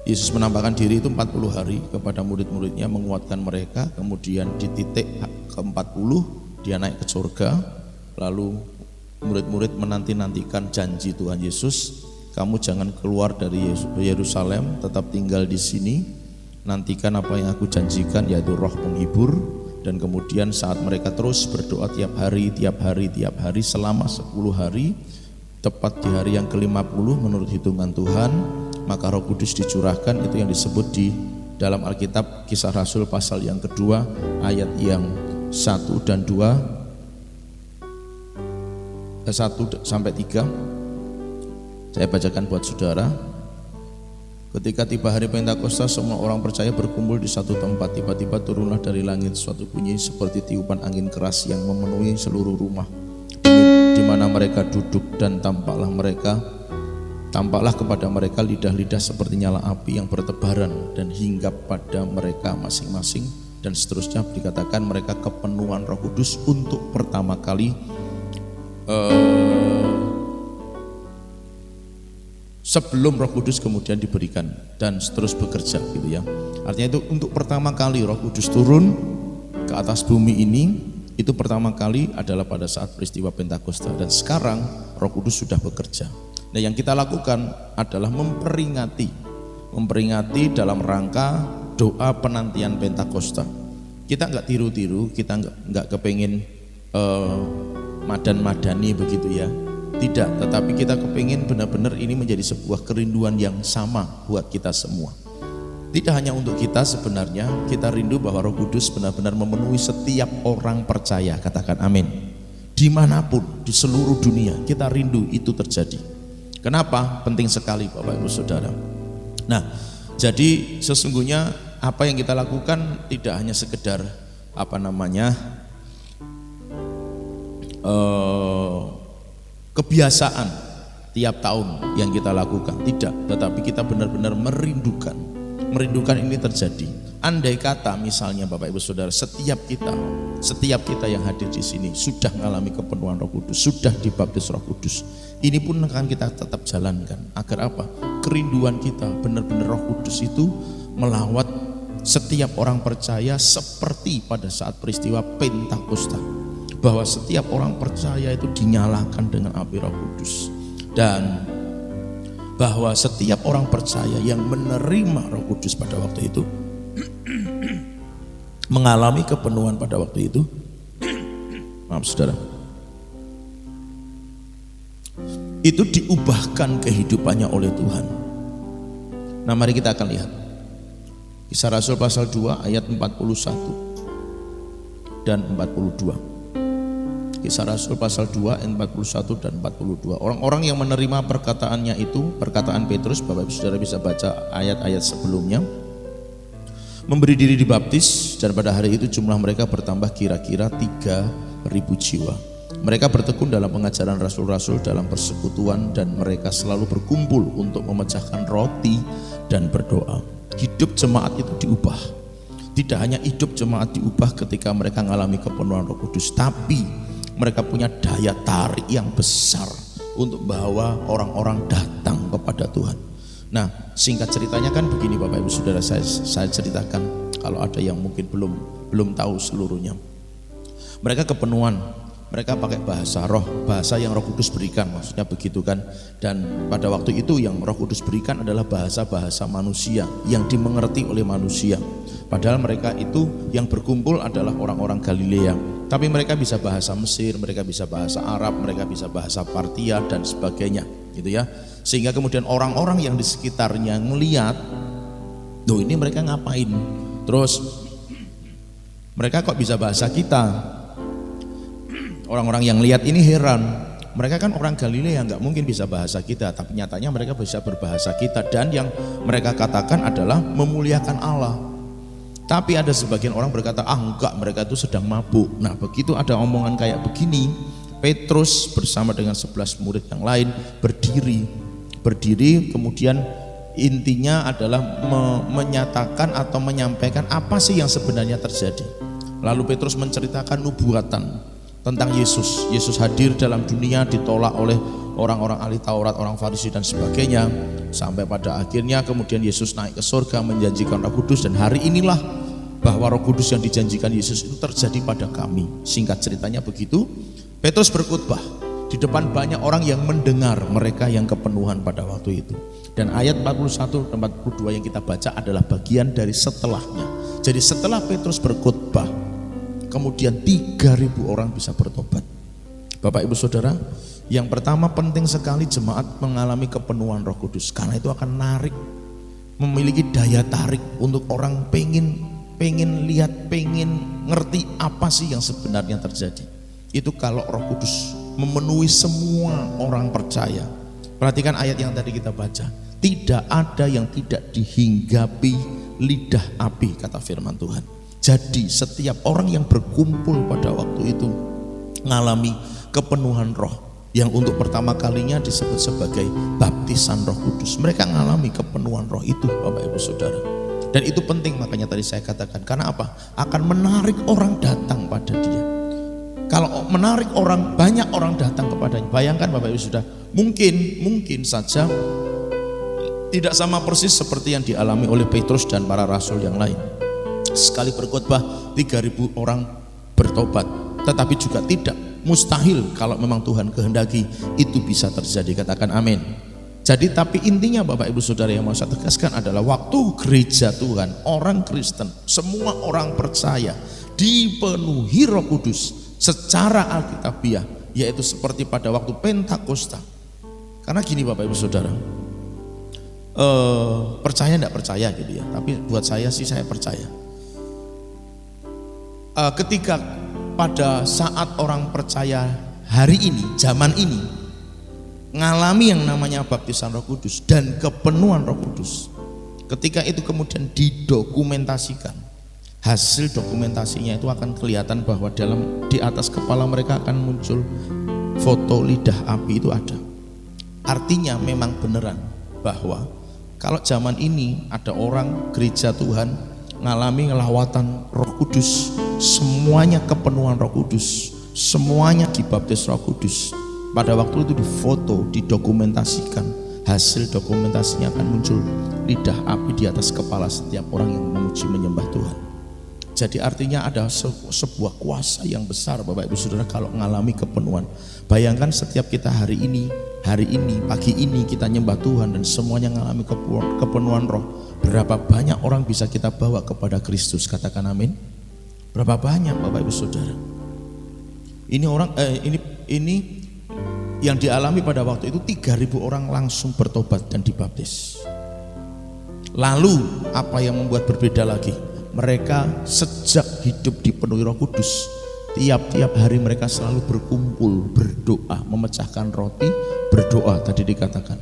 Yesus menampakkan diri itu 40 hari kepada murid-muridnya, menguatkan mereka. Kemudian di titik ke-40 dia naik ke surga. Lalu murid-murid menanti-nantikan janji Tuhan Yesus, kamu jangan keluar dari Yerusalem, tetap tinggal di sini. Nantikan apa yang aku janjikan, yaitu Roh Penghibur. Dan kemudian saat mereka terus berdoa tiap hari selama 10 hari, tepat di hari yang ke-50 menurut hitungan Tuhan, maka Roh Kudus dicurahkan. Itu yang disebut di dalam Alkitab Kisah Rasul pasal yang kedua ayat yang 1 dan 2, 1 sampai 3. Saya bacakan buat saudara. Ketika tiba hari Pentakosta, semua orang percaya berkumpul di satu tempat. Tiba-tiba turunlah dari langit suatu bunyi seperti tiupan angin keras yang memenuhi seluruh rumah di mana mereka duduk, dan tampaklah kepada mereka lidah-lidah seperti nyala api yang bertebaran dan hinggap pada mereka masing-masing. Dan seterusnya dikatakan mereka kepenuhan Roh Kudus untuk pertama kali sebelum Roh Kudus kemudian diberikan dan terus bekerja, gitu ya. Artinya itu untuk pertama kali Roh Kudus turun ke atas bumi ini, itu pertama kali adalah pada saat peristiwa Pentakosta, dan sekarang Roh Kudus sudah bekerja. Nah, yang kita lakukan adalah memperingati memperingati dalam rangka doa penantian Pentakosta. Kita nggak tiru-tiru, kita nggak kepengin madan-madani begitu ya, tidak. Tetapi kita kepengin benar-benar ini menjadi sebuah kerinduan yang sama buat kita semua. Tidak hanya untuk kita, sebenarnya kita rindu bahwa Roh Kudus benar-benar memenuhi setiap orang percaya. Katakan amin. Dimanapun di seluruh dunia kita rindu itu terjadi. Kenapa? Penting sekali Bapak Ibu Saudara. Nah, jadi sesungguhnya apa yang kita lakukan tidak hanya sekedar kebiasaan tiap tahun yang kita lakukan, tidak, tetapi kita benar-benar merindukan ini terjadi. Andai kata misalnya Bapak Ibu Saudara, setiap kita yang hadir di sini sudah mengalami kepenuhan Roh Kudus, sudah dibaptis Roh Kudus, ini pun akan kita tetap jalankan. Agar apa? Kerinduan kita benar-benar Roh Kudus itu melawat setiap orang percaya seperti pada saat peristiwa Pentakosta, bahwa setiap orang percaya itu dinyalakan dengan api Roh Kudus, dan bahwa setiap orang percaya yang menerima Roh Kudus pada waktu itu mengalami kepenuhan pada waktu itu. Maaf saudara, itu diubahkan kehidupannya oleh Tuhan. Nah, mari kita akan lihat Kisah Rasul pasal 2 ayat 41 dan 42. Kisah Rasul pasal 2 ayat 41 dan 42. Orang-orang yang menerima perkataannya itu, perkataan Petrus, Bapak Ibu Saudara bisa baca ayat-ayat sebelumnya, memberi diri dibaptis, dan pada hari itu jumlah mereka bertambah kira-kira 3.000 jiwa. Mereka bertekun dalam pengajaran rasul-rasul, dalam persekutuan, dan mereka selalu berkumpul untuk memecahkan roti dan berdoa. Hidup jemaat itu diubah. Tidak hanya hidup jemaat diubah ketika mereka mengalami kepenuhan Roh Kudus, tapi mereka punya daya tarik yang besar untuk bawa orang-orang datang kepada Tuhan. Nah, singkat ceritanya kan begini Bapak Ibu Saudara, saya ceritakan kalau ada yang mungkin belum tahu seluruhnya. Mereka kepenuhan, mereka pakai bahasa roh, bahasa yang Roh Kudus berikan, maksudnya begitu kan. Dan pada waktu itu yang Roh Kudus berikan adalah bahasa-bahasa manusia yang dimengerti oleh manusia. Padahal mereka itu yang berkumpul adalah orang-orang Galilea, tapi mereka bisa bahasa Mesir, mereka bisa bahasa Arab, mereka bisa bahasa Partia dan sebagainya, gitu ya. Sehingga kemudian orang-orang yang di sekitarnya melihat, loh ini mereka ngapain? Terus mereka kok bisa bahasa kita? Orang-orang yang lihat ini heran, mereka kan orang Galilea, nggak mungkin bisa bahasa kita, tapi nyatanya mereka bisa berbahasa kita, dan yang mereka katakan adalah memuliakan Allah. Tapi ada sebagian orang berkata, enggak, mereka itu sedang mabuk. Nah, begitu ada omongan kayak begini, Petrus bersama dengan 11 murid yang lain berdiri, kemudian intinya adalah menyatakan atau menyampaikan apa sih yang sebenarnya terjadi. Lalu Petrus menceritakan nubuatan tentang Yesus. Yesus hadir dalam dunia, ditolak oleh orang-orang ahli Taurat, orang Farisi dan sebagainya, sampai pada akhirnya kemudian Yesus naik ke surga menjanjikan Roh Kudus, dan hari inilah bahwa Roh Kudus yang dijanjikan Yesus itu terjadi pada kami. Singkat ceritanya begitu. Petrus berkhotbah di depan banyak orang yang mendengar, mereka yang kepenuhan pada waktu itu. Dan ayat 41 dan 42 yang kita baca adalah bagian dari setelahnya. Jadi setelah Petrus berkhotbah, kemudian 3.000 orang bisa bertobat. Bapak Ibu Saudara, yang pertama penting sekali jemaat mengalami kepenuhan Roh Kudus, karena itu akan narik, memiliki daya tarik untuk orang pengen lihat, pengen ngerti apa sih yang sebenarnya terjadi. Itu kalau Roh Kudus memenuhi semua orang percaya. Perhatikan ayat yang tadi kita baca, tidak ada yang tidak dihinggapi lidah api, kata firman Tuhan. Jadi setiap orang yang berkumpul pada waktu itu mengalami kepenuhan roh, yang untuk pertama kalinya disebut sebagai baptisan Roh Kudus. Mereka mengalami kepenuhan roh itu, Bapak Ibu Saudara. Dan itu penting, makanya tadi saya katakan, karena apa? Akan menarik orang datang pada dia. Kalau menarik orang, banyak orang datang kepadanya. Bayangkan Bapak Ibu Saudara, mungkin saja tidak sama persis seperti yang dialami oleh Petrus dan para rasul yang lain. Sekali berkhotbah 3.000 orang bertobat, tetapi juga tidak mustahil kalau memang Tuhan kehendaki itu bisa terjadi. Katakan amin. Jadi tapi intinya Bapak Ibu Saudara yang mau saya tegaskan adalah waktu gereja Tuhan, orang Kristen, semua orang percaya dipenuhi Roh Kudus secara alkitabiah, yaitu seperti pada waktu Pentakosta. Karena gini Bapak Ibu Saudara, percaya enggak percaya gitu ya, tapi buat saya sih saya percaya. Ketika pada saat orang percaya hari ini, zaman ini ngalami yang namanya baptisan Roh Kudus dan kepenuhan Roh Kudus, ketika itu kemudian didokumentasikan, hasil dokumentasinya itu akan kelihatan bahwa di atas kepala mereka akan muncul foto lidah api itu ada. Artinya memang beneran bahwa kalau zaman ini ada orang gereja Tuhan ngalami ngelawatan Roh Kudus, semuanya kepenuhan Roh Kudus, semuanya dibaptis Roh Kudus. Pada waktu itu difoto, didokumentasikan, hasil dokumentasinya akan muncul lidah api di atas kepala setiap orang yang memuji menyembah Tuhan. Jadi artinya ada sebuah kuasa yang besar Bapak Ibu Saudara kalau mengalami kepenuhan. Bayangkan setiap kita hari ini, pagi ini kita nyembah Tuhan dan semuanya mengalami kepenuhan Roh. Berapa banyak orang bisa kita bawa kepada Kristus, katakan amin. Berapa banyak Bapak Ibu Saudara. Ini orang ini yang dialami pada waktu itu 3.000 orang langsung bertobat dan dibaptis. Lalu apa yang membuat berbeda lagi? Mereka sejak hidup dipenuhi Roh Kudus, tiap-tiap hari mereka selalu berkumpul, berdoa, memecahkan roti, berdoa tadi dikatakan.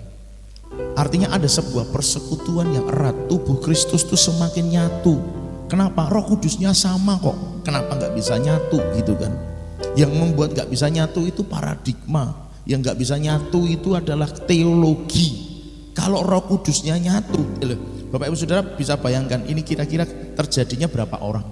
Artinya ada sebuah persekutuan yang erat, tubuh Kristus itu semakin nyatu. Kenapa? Roh Kudusnya sama kok, kenapa nggak bisa nyatu gitu kan? Yang membuat nggak bisa nyatu itu paradigma. Yang nggak bisa nyatu itu adalah teologi. Kalau Roh Kudusnya nyatu, Bapak Ibu Saudara bisa bayangkan ini kira-kira terjadinya berapa orang?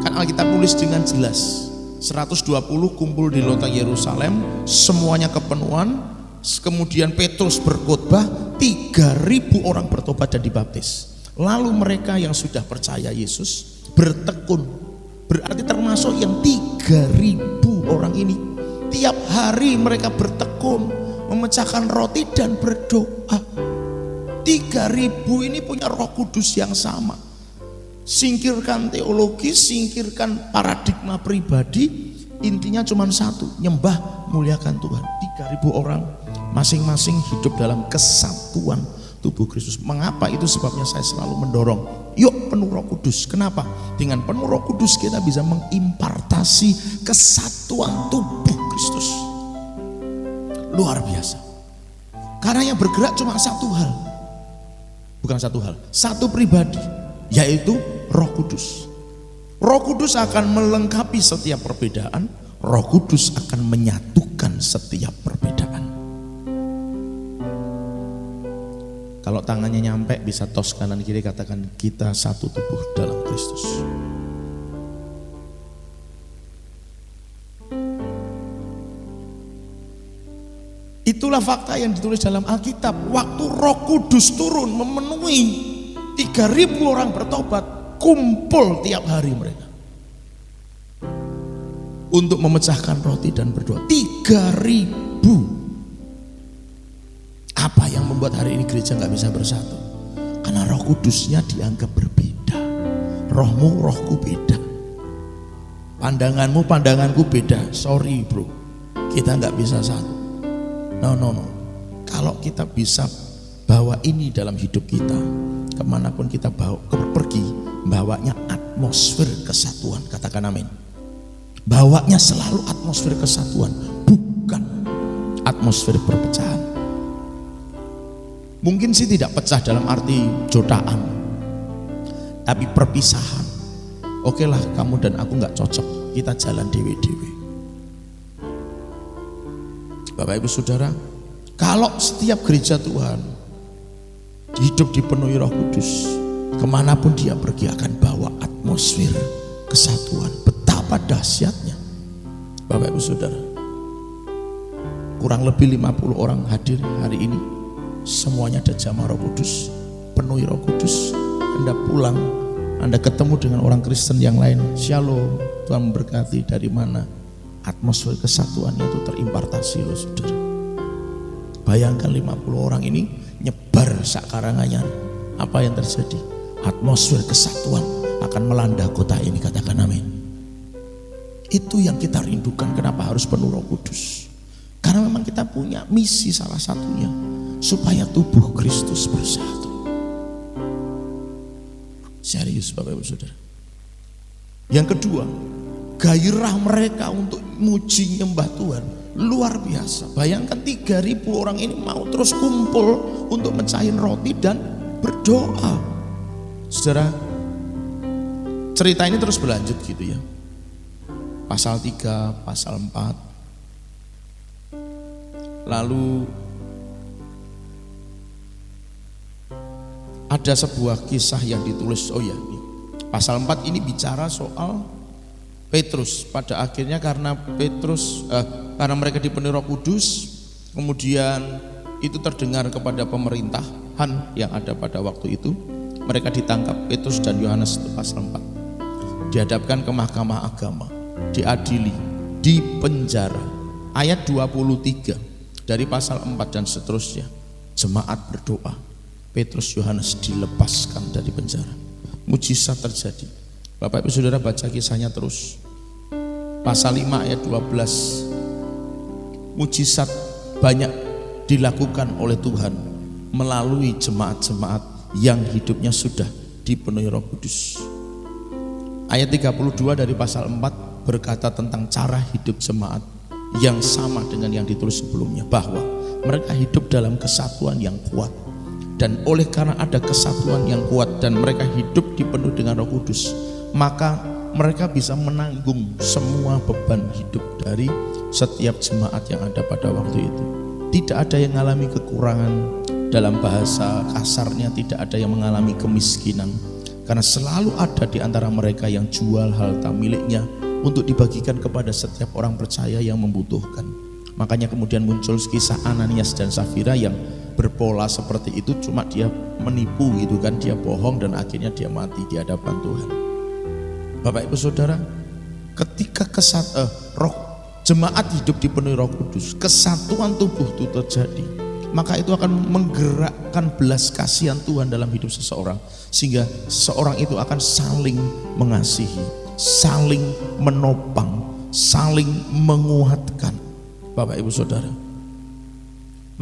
Kan Alkitab tulis dengan jelas 120 kumpul di Loteng Yerusalem, semuanya kepenuhan. Kemudian Petrus berkhotbah, 3.000 orang bertobat dan dibaptis. Lalu mereka yang sudah percaya Yesus bertekun, berarti termasuk yang 3.000 orang ini. Tiap hari mereka bertekun, memecahkan roti dan berdoa. 3.000 ini punya Roh Kudus yang sama. Singkirkan teologi, singkirkan paradigma pribadi, intinya cuma satu, nyembah, muliakan Tuhan. 3.000 orang masing-masing hidup dalam kesatuan tubuh Kristus. Mengapa? Itu sebabnya saya selalu mendorong, yuk penuh Roh Kudus. Kenapa? Dengan penuh Roh Kudus kita bisa mengimpartasi kesatuan tubuh Kristus. Luar biasa. Karena yang bergerak cuma satu hal. Bukan satu hal, satu pribadi, yaitu Roh Kudus. Roh Kudus akan melengkapi setiap perbedaan. Roh Kudus akan menyatukan setiap perbedaan. Kalau tangannya nyampe bisa tos kanan kiri, katakan kita satu tubuh dalam Kristus. Itulah fakta yang ditulis dalam Alkitab. Waktu Roh Kudus turun memenuhi 3.000 orang bertobat, kumpul tiap hari mereka untuk memecahkan roti dan berdoa. 3.000. Apa yang membuat hari ini gereja nggak bisa bersatu? Karena Roh Kudusnya dianggap berbeda. Rohmu, rohku beda. Pandanganmu, pandanganku beda. Sorry bro, kita nggak bisa satu. No. Kalau kita bisa bawa ini dalam hidup kita, kemanapun kita pergi, bawanya atmosfer kesatuan. Katakan amin. Bawanya selalu atmosfer kesatuan, bukan atmosfer perpecahan. Mungkin sih tidak pecah dalam arti jotaan, tapi perpisahan. Oke lah, kamu dan aku nggak cocok, kita jalan dewe-dewe. Bapak Ibu Saudara, kalau setiap gereja Tuhan hidup dipenuhi Roh Kudus, kemanapun dia pergi akan bawa atmosfer kesatuan. Betapa dahsyatnya Bapak Ibu Saudara. Kurang lebih 50 orang hadir hari ini, semuanya ada jamaah Roh Kudus, penuhi Roh Kudus. Anda pulang, Anda ketemu dengan orang Kristen yang lain, shalom, Tuhan memberkati. Dari mana? Atmosfer kesatuannya itu terimpartasi loh saudara. Bayangkan 50 orang ini nyebar sak Karanganyar. Apa yang terjadi? Atmosfer kesatuan akan melanda kota ini, katakan amin. Itu yang kita rindukan. Kenapa harus penuh Roh Kudus? Karena memang kita punya misi salah satunya, supaya tubuh Kristus bersatu. Serius Bapak Ibu Saudara. Yang kedua, gairah mereka untuk muji nyembah Tuhan luar biasa. Bayangkan 3.000 orang ini mau terus kumpul untuk mecahin roti dan berdoa. Saudara, cerita ini terus berlanjut gitu ya. Pasal 3, pasal 4. Lalu ada sebuah kisah yang ditulis, pasal 4 ini bicara soal Petrus. Pada akhirnya karena mereka dipenuhi Roh Kudus, kemudian itu terdengar kepada pemerintahan yang ada pada waktu itu, mereka ditangkap, Petrus dan Yohanes, itu pasal 4. Dihadapkan ke mahkamah agama, diadili, dipenjara. Ayat 23 dari pasal 4 dan seterusnya, jemaat berdoa, Petrus Yohanes dilepaskan dari penjara. Mujizat terjadi. Bapak Ibu Saudara baca kisahnya terus. Pasal 5 ayat 12. Mujizat banyak dilakukan oleh Tuhan melalui jemaat-jemaat yang hidupnya sudah dipenuhi Roh Kudus. Ayat 32 dari pasal 4 berkata tentang cara hidup jemaat yang sama dengan yang ditulis sebelumnya, bahwa mereka hidup dalam kesatuan yang kuat. Dan oleh karena ada kesatuan yang kuat dan mereka hidup dipenuhi dengan Roh Kudus, maka mereka bisa menanggung semua beban hidup dari setiap jemaat yang ada pada waktu itu. Tidak ada yang mengalami kekurangan, dalam bahasa kasarnya tidak ada yang mengalami kemiskinan, karena selalu ada di antara mereka yang jual harta miliknya untuk dibagikan kepada setiap orang percaya yang membutuhkan. Makanya kemudian muncul kisah Ananias dan Safira yang berpola seperti itu, cuma dia menipu gitu kan, dia bohong dan akhirnya dia mati di hadapan Tuhan. Bapak Ibu Saudara, ketika jemaat hidup dipenuhi Roh Kudus, kesatuan tubuh itu terjadi, maka itu akan menggerakkan belas kasihan Tuhan dalam hidup seseorang, sehingga seseorang itu akan saling mengasihi, saling menopang, saling menguatkan. Bapak Ibu Saudara,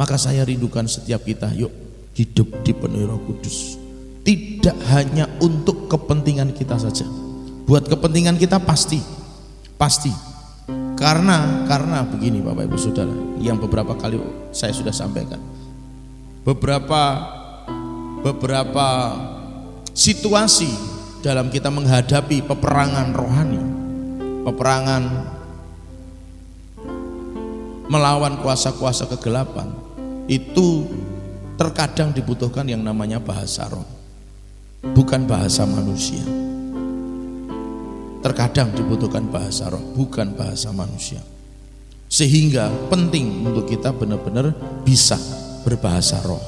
maka saya rindukan setiap kita, yuk hidup dipenuhi Roh Kudus. Tidak hanya untuk kepentingan kita saja. Buat kepentingan kita pasti. Karena begini Bapak Ibu Saudara, yang beberapa kali saya sudah sampaikan. Beberapa situasi dalam kita menghadapi peperangan rohani, peperangan melawan kuasa-kuasa kegelapan, itu terkadang dibutuhkan yang namanya bahasa roh, bukan bahasa manusia. Terkadang dibutuhkan bahasa roh, bukan bahasa manusia. Sehingga penting untuk kita benar-benar bisa berbahasa roh,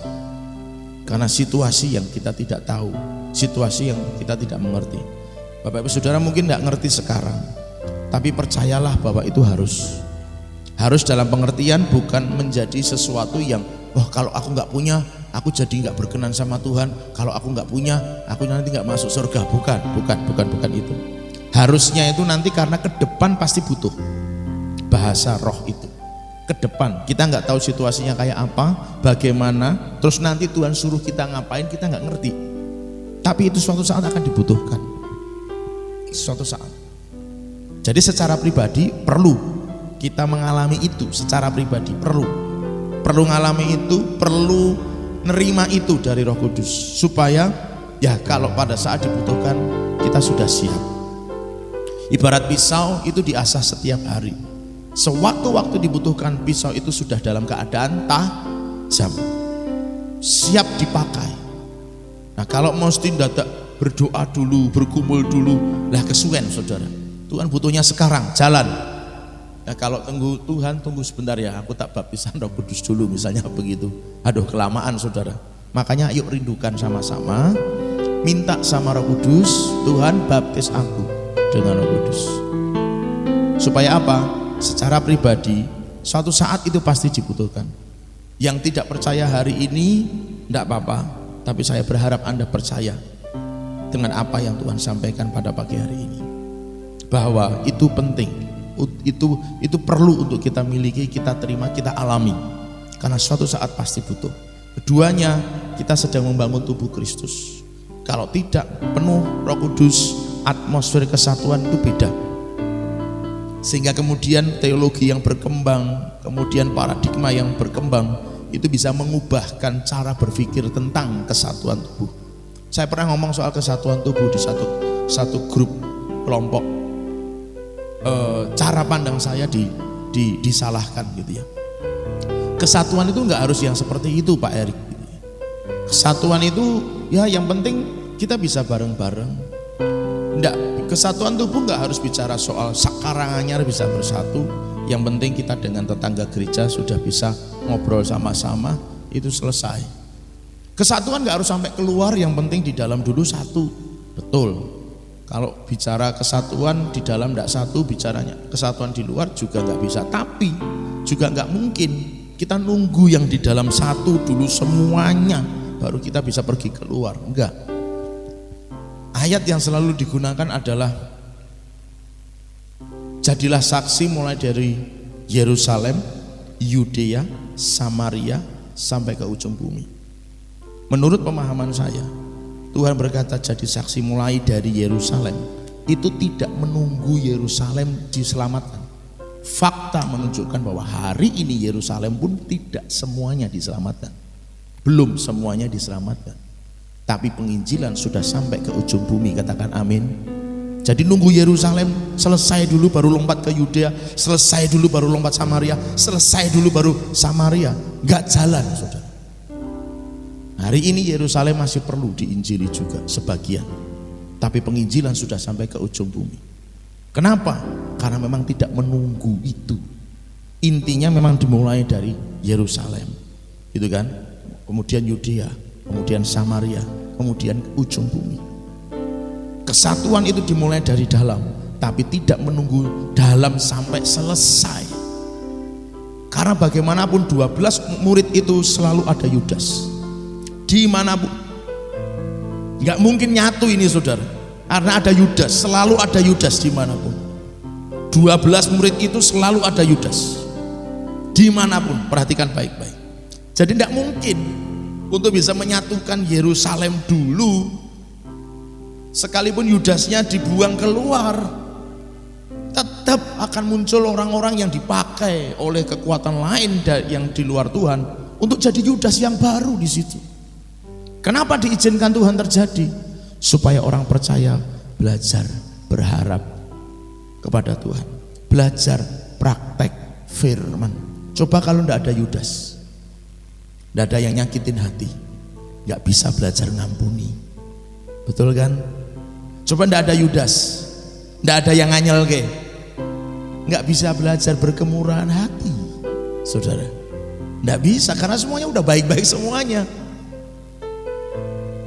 karena situasi yang kita tidak tahu, situasi yang kita tidak mengerti. Bapak Ibu Saudara mungkin tidak ngerti sekarang, tapi percayalah bahwa itu harus dalam pengertian bukan menjadi sesuatu yang kalau aku nggak punya aku jadi nggak berkenan sama Tuhan, kalau aku nggak punya aku nanti nggak masuk surga. Bukan itu. Harusnya itu nanti karena ke depan pasti butuh bahasa roh itu. Ke depan kita nggak tahu situasinya kayak apa, bagaimana, terus nanti Tuhan suruh kita ngapain kita nggak ngerti, tapi itu suatu saat akan dibutuhkan, suatu saat. Jadi secara pribadi perlu kita mengalami itu, secara pribadi perlu ngalami itu, perlu nerima itu dari Roh Kudus, supaya ya kalau pada saat dibutuhkan kita sudah siap. Ibarat pisau itu diasah setiap hari. Sewaktu-waktu dibutuhkan, pisau itu sudah dalam keadaan tajam, siap dipakai. Nah kalau mesti dadak berdoa dulu, bergumul dulu, lah kesuwen saudara. Tuhan butuhnya sekarang, jalan. Nah kalau tunggu Tuhan, tunggu sebentar ya, aku tak baptisan Roh Kudus dulu misalnya begitu. Aduh kelamaan saudara. Makanya yuk rindukan sama-sama, minta sama Roh Kudus, Tuhan baptis aku dengan Roh Kudus. Supaya apa? Secara pribadi suatu saat itu pasti dibutuhkan. Yang tidak percaya hari ini tidak apa-apa, tapi saya berharap Anda percaya dengan apa yang Tuhan sampaikan pada pagi hari ini, bahwa itu penting, itu perlu untuk kita miliki, kita terima, kita alami, karena suatu saat pasti butuh. Keduanya, kita sedang membangun tubuh Kristus. Kalau tidak penuh Roh Kudus, atmosfer kesatuan itu beda. Sehingga kemudian teologi yang berkembang, kemudian paradigma yang berkembang, itu bisa mengubahkan cara berpikir tentang kesatuan tubuh. Saya pernah ngomong soal kesatuan tubuh di satu grup kelompok. Cara pandang saya disalahkan gitu ya. Kesatuan itu nggak harus yang seperti itu, Pak Erik. Kesatuan itu ya yang penting kita bisa bareng-bareng. Nggak, kesatuan tubuh nggak harus bicara soal Karanganyar bisa bersatu. Yang penting kita dengan tetangga gereja sudah bisa ngobrol sama-sama, itu selesai. Kesatuan nggak harus sampai keluar, yang penting di dalam dulu satu. Betul. Kalau bicara kesatuan di dalam nggak satu, bicaranya kesatuan di luar juga nggak bisa. Tapi juga nggak mungkin kita nunggu yang di dalam satu dulu semuanya baru kita bisa pergi keluar. Enggak. Ayat yang selalu digunakan adalah jadilah saksi mulai dari Yerusalem, Yudea, Samaria sampai ke ujung bumi. Menurut pemahaman saya, Tuhan berkata jadi saksi mulai dari Yerusalem itu tidak menunggu Yerusalem diselamatkan. Fakta menunjukkan bahwa hari ini Yerusalem pun tidak semuanya diselamatkan. Belum semuanya diselamatkan. Tapi penginjilan sudah sampai ke ujung bumi, katakan amin. Jadi nunggu Yerusalem selesai dulu baru lompat ke Yudea, selesai dulu baru lompat Samaria, selesai dulu baru Samaria, nggak jalan, saudara. Hari ini Yerusalem masih perlu diinjili juga sebagian, tapi penginjilan sudah sampai ke ujung bumi. Kenapa? Karena memang tidak menunggu itu. Intinya memang dimulai dari Yerusalem, gitu kan? Kemudian Yudea, kemudian Samaria, kemudian ujung bumi. Kesatuan itu dimulai dari dalam, tapi tidak menunggu dalam sampai selesai. Karena bagaimanapun 12 murid itu selalu ada Yudas. Dimanapun, nggak mungkin nyatu ini, saudara. Karena ada Yudas, selalu ada Yudas dimanapun. 12 murid itu selalu ada Yudas. Dimanapun, perhatikan baik-baik. Jadi tidak mungkin untuk bisa menyatukan Yerusalem dulu, sekalipun Yudasnya dibuang keluar, tetap akan muncul orang-orang yang dipakai oleh kekuatan lain yang di luar Tuhan untuk jadi Yudas yang baru di situ. Kenapa diizinkan Tuhan terjadi? Supaya orang percaya belajar berharap kepada Tuhan, belajar praktek firman. Coba kalau tidak ada Yudas, tidak ada yang nyakitin hati, nggak bisa belajar ngampuni, betul kan? Coba tidak ada Yudas, tidak ada yang nganyelke, nggak bisa belajar berkemurahan hati, saudara. Nggak bisa, karena semuanya udah baik-baik semuanya.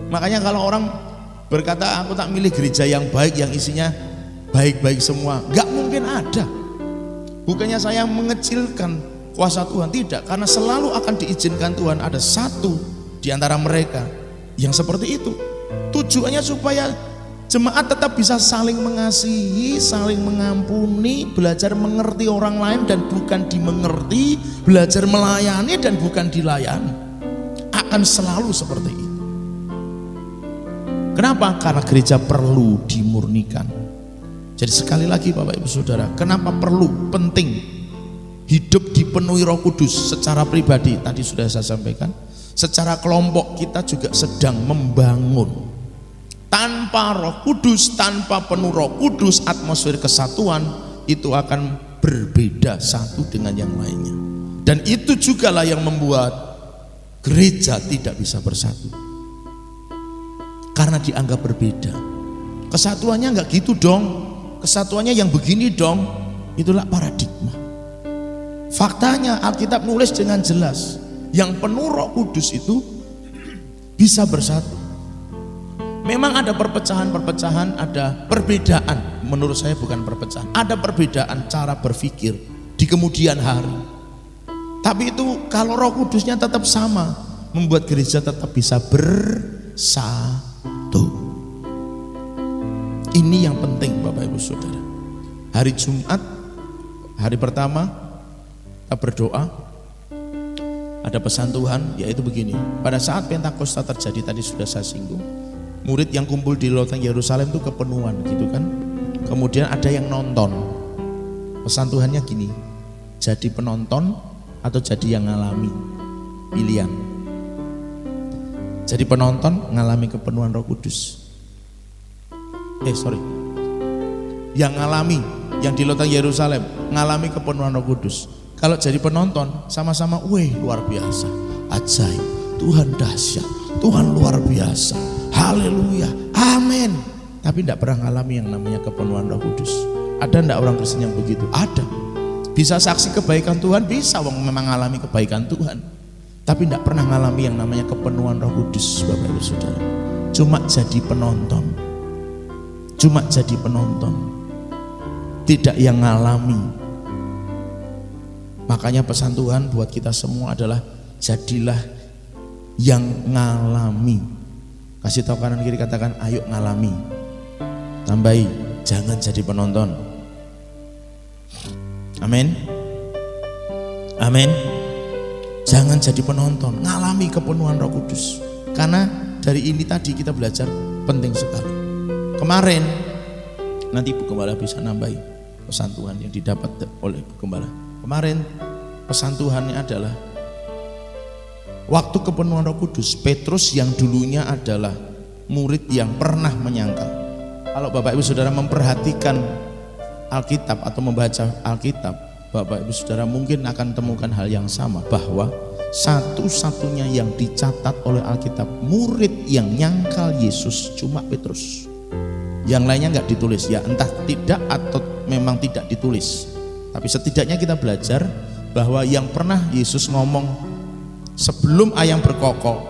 Makanya kalau orang berkata aku tak milih gereja yang baik, yang isinya baik-baik semua, nggak mungkin ada. Bukannya saya mengecilkan kuasa Tuhan, tidak, karena selalu akan diizinkan Tuhan ada satu di antara mereka yang seperti itu. Tujuannya supaya jemaat tetap bisa saling mengasihi, saling mengampuni, belajar mengerti orang lain dan bukan dimengerti, belajar melayani dan bukan dilayani. Akan selalu seperti itu. Kenapa? Karena gereja perlu dimurnikan. Jadi sekali lagi Bapak Ibu Saudara, kenapa perlu, penting hidup dipenuhi Roh Kudus secara pribadi, tadi sudah saya sampaikan. Secara kelompok kita juga sedang membangun. Tanpa Roh Kudus, tanpa penuh Roh Kudus, atmosfer kesatuan itu akan berbeda satu dengan yang lainnya. Dan itu jugalah yang membuat gereja tidak bisa bersatu. Karena dianggap berbeda. Kesatuannya enggak gitu dong. Kesatuannya yang begini dong. Itulah paradigma. Faktanya Alkitab nulis dengan jelas, yang penuh Roh Kudus itu bisa bersatu. Memang ada perpecahan-perpecahan, ada perbedaan. Menurut saya bukan perpecahan, ada perbedaan cara berpikir di kemudian hari. Tapi itu kalau Roh Kudusnya tetap sama, membuat gereja tetap bisa bersatu. Ini yang penting Bapak Ibu Saudara. Hari Jumat, hari pertama kita berdoa, ada pesan Tuhan, yaitu begini. Pada saat Pentakosta terjadi, tadi sudah saya singgung, murid yang kumpul di loteng Yerusalem itu kepenuhan gitu kan. Kemudian ada yang nonton. Pesan Tuhannya gini, jadi penonton atau jadi yang ngalami, pilihan. Jadi penonton ngalami kepenuhan Roh Kudus. Yang ngalami, yang di loteng Yerusalem ngalami kepenuhan Roh Kudus. Kalau jadi penonton sama-sama, weh luar biasa, ajaib, Tuhan dahsyat, Tuhan luar biasa, haleluya, amin. Tapi tidak pernah ngalami yang namanya kepenuhan Roh Kudus. Ada enggak orang Kristen yang begitu? Ada. Bisa saksi kebaikan Tuhan, bisa memang ngalami kebaikan Tuhan. Tapi tidak pernah ngalami yang namanya kepenuhan Roh Kudus, Bapak Ibu Saudara. Cuma jadi penonton. Cuma jadi penonton. Tidak yang ngalami. Makanya pesan Tuhan buat kita semua adalah jadilah yang ngalami. Kasih tahu kanan kiri, katakan ayo ngalami. Tambahi, jangan jadi penonton. Amin. Amin. Jangan jadi penonton, ngalami kepenuhan Roh Kudus. Karena dari ini tadi kita belajar penting sekali. Kemarin, nanti Bu Gembala bisa nambahi pesan Tuhan yang didapat oleh Bu Gembala. Kemarin pesan Tuhannya adalah waktu kepenuhan Roh Kudus, Petrus yang dulunya adalah murid yang pernah menyangkal. Kalau Bapak Ibu Saudara memperhatikan Alkitab atau membaca Alkitab, Bapak Ibu Saudara mungkin akan temukan hal yang sama, bahwa satu-satunya yang dicatat oleh Alkitab murid yang nyangkal Yesus cuma Petrus. Yang lainnya nggak ditulis, ya entah tidak atau memang tidak ditulis. Tapi setidaknya kita belajar bahwa yang pernah Yesus ngomong sebelum ayam berkokok,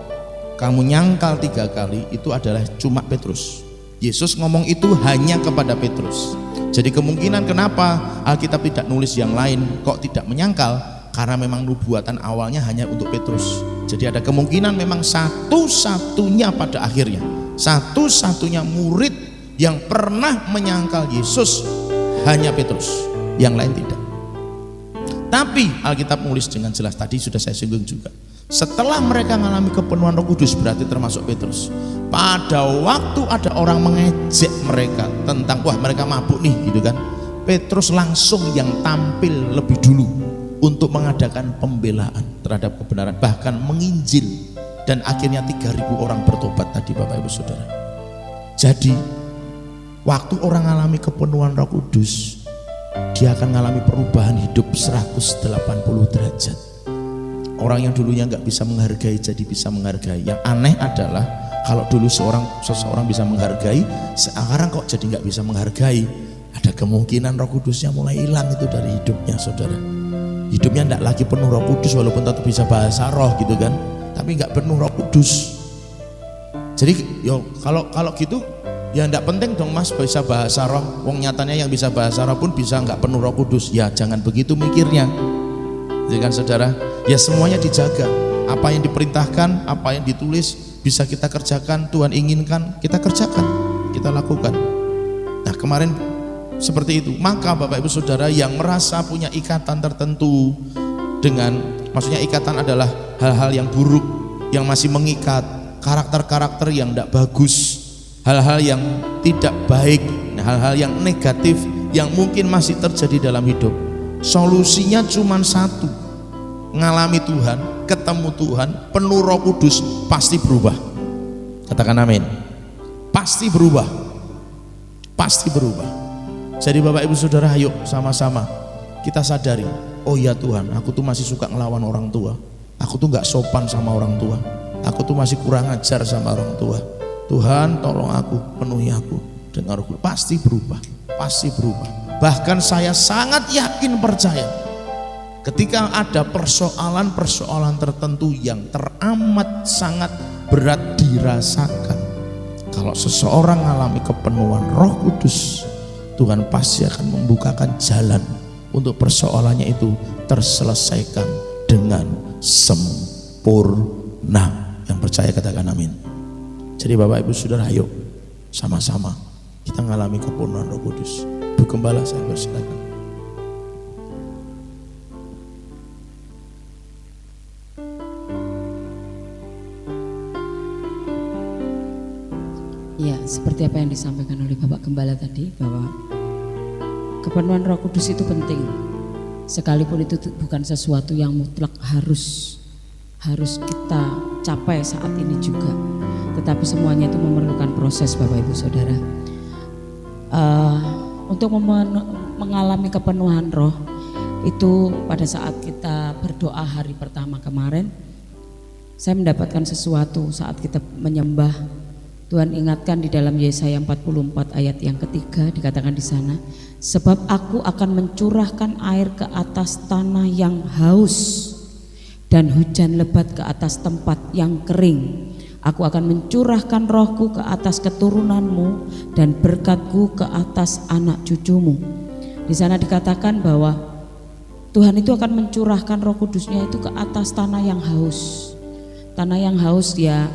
kamu nyangkal 3 kali, itu adalah cuma Petrus. Yesus ngomong itu hanya kepada Petrus. Jadi kemungkinan kenapa Alkitab tidak nulis yang lain kok tidak menyangkal, karena memang nubuatan awalnya hanya untuk Petrus. Jadi ada kemungkinan memang satu-satunya pada akhirnya, satu-satunya murid yang pernah menyangkal Yesus hanya Petrus, yang lain tidak. Tapi Alkitab nulis dengan jelas, tadi sudah saya singgung juga, setelah mereka mengalami kepenuhan Roh Kudus, berarti termasuk Petrus. Pada waktu ada orang mengejek mereka tentang wah mereka mabuk nih gitu kan, Petrus langsung yang tampil lebih dulu untuk mengadakan pembelaan terhadap kebenaran, bahkan menginjil, dan akhirnya 3.000 orang bertobat tadi Bapak Ibu Saudara. Jadi waktu orang mengalami kepenuhan Roh Kudus, dia akan mengalami perubahan hidup 180 derajat. Orang yang dulunya nggak bisa menghargai jadi bisa menghargai. Yang aneh adalah kalau dulu seseorang bisa menghargai, sekarang kok jadi nggak bisa menghargai. Ada kemungkinan Roh Kudusnya mulai hilang itu dari hidupnya, saudara. Hidupnya nggak lagi penuh Roh Kudus, walaupun tetap bisa bahasa roh gitu kan, tapi nggak penuh Roh Kudus. Jadi yo kalau gitu ya nggak penting dong mas bisa bahasa roh. Wong nyatanya yang bisa bahasa roh pun bisa nggak penuh Roh Kudus. Ya jangan begitu mikirnya. Jadi kan saudara, ya semuanya dijaga. Apa yang diperintahkan, apa yang ditulis bisa kita kerjakan, Tuhan inginkan kita kerjakan, kita lakukan. Nah kemarin seperti itu. Maka Bapak Ibu Saudara yang merasa punya ikatan tertentu dengan, maksudnya ikatan adalah hal-hal yang buruk yang masih mengikat, karakter-karakter yang tidak bagus, hal-hal yang tidak baik, hal-hal yang negatif yang mungkin masih terjadi dalam hidup. Solusinya cuma satu, ngalami Tuhan, ketemu Tuhan, penuh Roh Kudus, pasti berubah. Katakan amin. Pasti berubah, pasti berubah. Jadi Bapak Ibu Saudara, ayo sama-sama kita sadari, oh ya Tuhan, aku tuh masih suka ngelawan orang tua, aku tuh gak sopan sama orang tua, aku tuh masih kurang ajar sama orang tua. Tuhan tolong aku, penuhi aku dengan Roh Kudus. Pasti berubah, pasti berubah. Bahkan saya sangat yakin percaya, ketika ada persoalan-persoalan tertentu yang teramat sangat berat dirasakan, kalau seseorang mengalami kepenuhan Roh Kudus, Tuhan pasti akan membukakan jalan untuk persoalannya itu terselesaikan dengan sempurna. Yang percaya katakan amin. Jadi Bapak Ibu Saudara, ayo sama-sama kita mengalami kepurunaan Roh Kudus. Bu Gembala, saya persilakan. Ya, seperti apa yang disampaikan oleh Bapak Gembala tadi, bahwa kepenuhan Roh Kudus itu penting. Sekalipun itu bukan sesuatu yang mutlak harus kita capai saat ini juga. Tetapi semuanya itu memerlukan proses, Bapak Ibu Saudara. Untuk mengalami kepenuhan roh itu pada saat kita berdoa hari pertama kemarin, saya mendapatkan sesuatu saat kita menyembah. Tuhan ingatkan di dalam Yesaya 44 ayat yang ketiga, dikatakan di sana, sebab aku akan mencurahkan air ke atas tanah yang haus dan hujan lebat ke atas tempat yang kering. Aku akan mencurahkan rohku ke atas keturunanmu dan berkatku ke atas anak cucumu. Di sana dikatakan bahwa Tuhan itu akan mencurahkan Roh Kudusnya itu ke atas tanah yang haus. Tanah yang haus ya.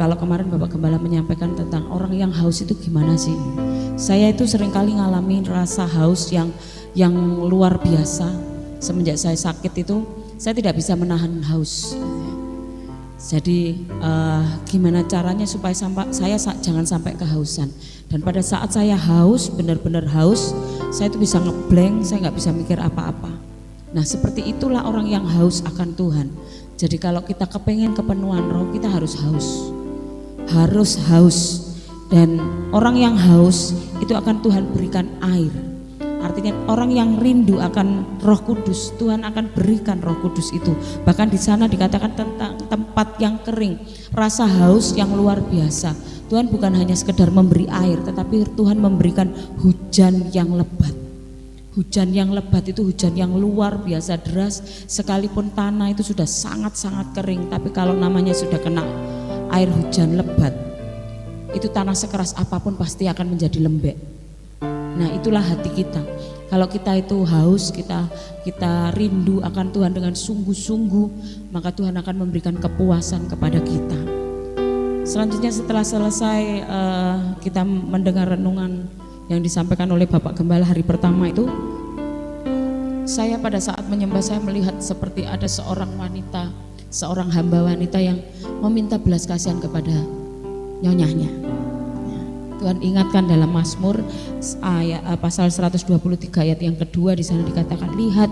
Kalau kemarin Bapak Gembala menyampaikan tentang orang yang haus itu gimana sih? Saya itu seringkali ngalamin rasa haus yang luar biasa. Semenjak saya sakit itu saya tidak bisa menahan haus. Jadi gimana caranya supaya saya jangan sampai kehausan. Dan pada saat saya haus, benar-benar haus, saya itu bisa ngeblank, saya nggak bisa mikir apa-apa. Nah seperti itulah orang yang haus akan Tuhan. Jadi kalau kita kepengen kepenuhan roh, kita harus haus. Dan orang yang haus itu akan Tuhan berikan air. Artinya orang yang rindu akan Roh Kudus, Tuhan akan berikan Roh Kudus itu. Bahkan di sana dikatakan tentang tempat yang kering, rasa haus yang luar biasa. Tuhan bukan hanya sekedar memberi air, tetapi Tuhan memberikan hujan yang lebat. Hujan yang lebat itu hujan yang luar biasa deras, sekalipun tanah itu sudah sangat-sangat kering, tapi kalau namanya sudah kena air hujan lebat, itu tanah sekeras apapun pasti akan menjadi lembek. Nah itulah hati kita. Kalau kita itu haus, kita rindu akan Tuhan dengan sungguh-sungguh, maka Tuhan akan memberikan kepuasan kepada kita. Selanjutnya setelah selesai kita mendengar renungan yang disampaikan oleh Bapak Gembala hari pertama itu, saya pada saat menyembah saya melihat seperti ada seorang wanita, seorang hamba wanita yang meminta belas kasihan kepada nyonyahnya. Tuhan ingatkan dalam Mazmur pasal 123 ayat yang kedua, di sana dikatakan, lihat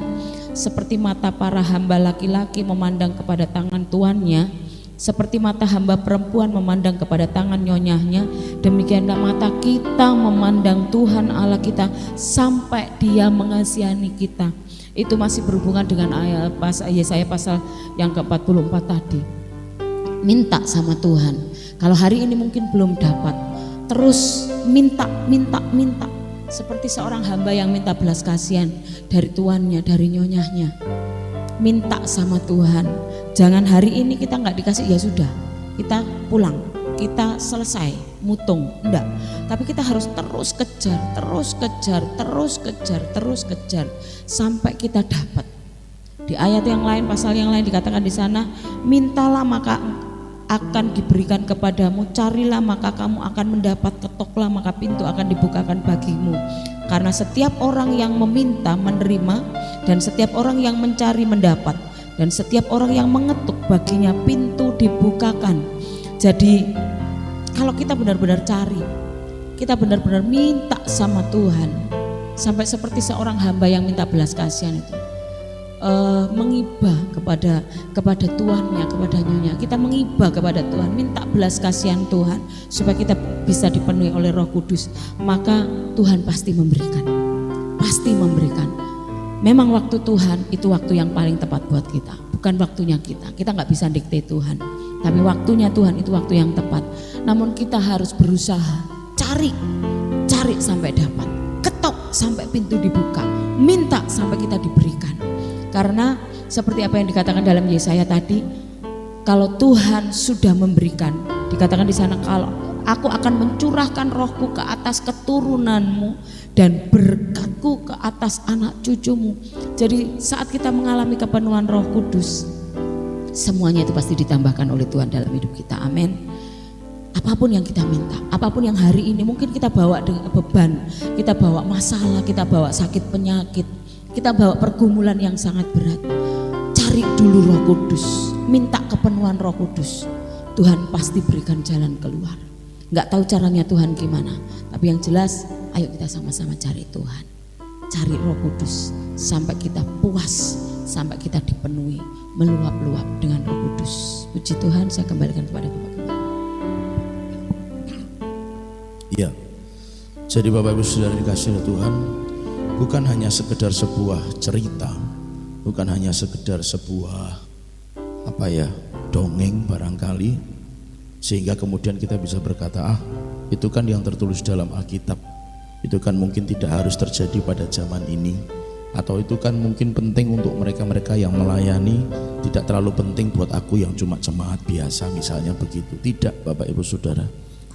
seperti mata para hamba laki-laki memandang kepada tangan tuannya, seperti mata hamba perempuan memandang kepada tangan nyonyahnya, demikianlah mata kita memandang Tuhan Allah kita sampai Dia mengasihani kita. Itu masih berhubungan dengan ayat Yesaya pasal yang ke-44 tadi. Minta sama Tuhan. Kalau hari ini mungkin belum dapat, terus minta. Seperti seorang hamba yang minta belas kasihan dari tuannya, dari nyonyahnya. Minta sama Tuhan. Jangan hari ini kita nggak dikasih ya sudah, kita pulang, kita selesai mutung, enggak. Tapi kita harus terus kejar sampai kita dapat. Di ayat yang lain, pasal yang lain dikatakan di sana, mintalah maka akan diberikan kepadamu, carilah maka kamu akan mendapat, ketoklah maka pintu akan dibukakan bagimu. Karena setiap orang yang meminta menerima, dan setiap orang yang mencari mendapat, dan setiap orang yang mengetuk baginya pintu dibukakan. Jadi kalau kita benar-benar cari, kita benar-benar minta sama Tuhan, sampai seperti seorang hamba yang minta belas kasihan itu, mengibah kepada tuannya, kepada nyonya. Kita mengibah kepada Tuhan, minta belas kasihan Tuhan supaya kita bisa dipenuhi oleh Roh Kudus. Maka Tuhan pasti memberikan. Memang waktu Tuhan itu waktu yang paling tepat buat kita, bukan waktunya kita. Kita nggak bisa dikte Tuhan, tapi waktunya Tuhan itu waktu yang tepat. Namun kita harus berusaha, cari sampai dapat, ketok sampai pintu dibuka, minta sampai kita diberikan. Karena seperti apa yang dikatakan dalam Yesaya tadi, kalau Tuhan sudah memberikan, dikatakan di sana kalau Aku akan mencurahkan rohku ke atas keturunanmu dan berkatku ke atas anak cucumu. Jadi saat kita mengalami kepenuhan Roh Kudus, semuanya itu pasti ditambahkan oleh Tuhan dalam hidup kita. Amin. Apapun yang kita minta, apapun yang hari ini mungkin kita bawa dengan beban, kita bawa masalah, kita bawa sakit penyakit, kita bawa pergumulan yang sangat berat. Cari dulu Roh Kudus, minta kepenuhan Roh Kudus. Tuhan pasti berikan jalan keluar. Nggak tahu caranya Tuhan gimana, tapi yang jelas ayo kita sama-sama cari Tuhan, cari Roh Kudus sampai kita puas, sampai kita dipenuhi, meluap-luap dengan Roh Kudus. Puji Tuhan, saya kembalikan kepada Bapak. Ya, jadi Bapak Ibu Saudara dikasihi oleh Tuhan, bukan hanya sekedar sebuah cerita, bukan hanya sekedar sebuah dongeng barangkali, sehingga kemudian kita bisa berkata, itu kan yang tertulis dalam Alkitab, itu kan mungkin tidak harus terjadi pada zaman ini, atau itu kan mungkin penting untuk mereka-mereka yang melayani, tidak terlalu penting buat aku yang cuma jemaat biasa misalnya begitu. Tidak Bapak Ibu Saudara,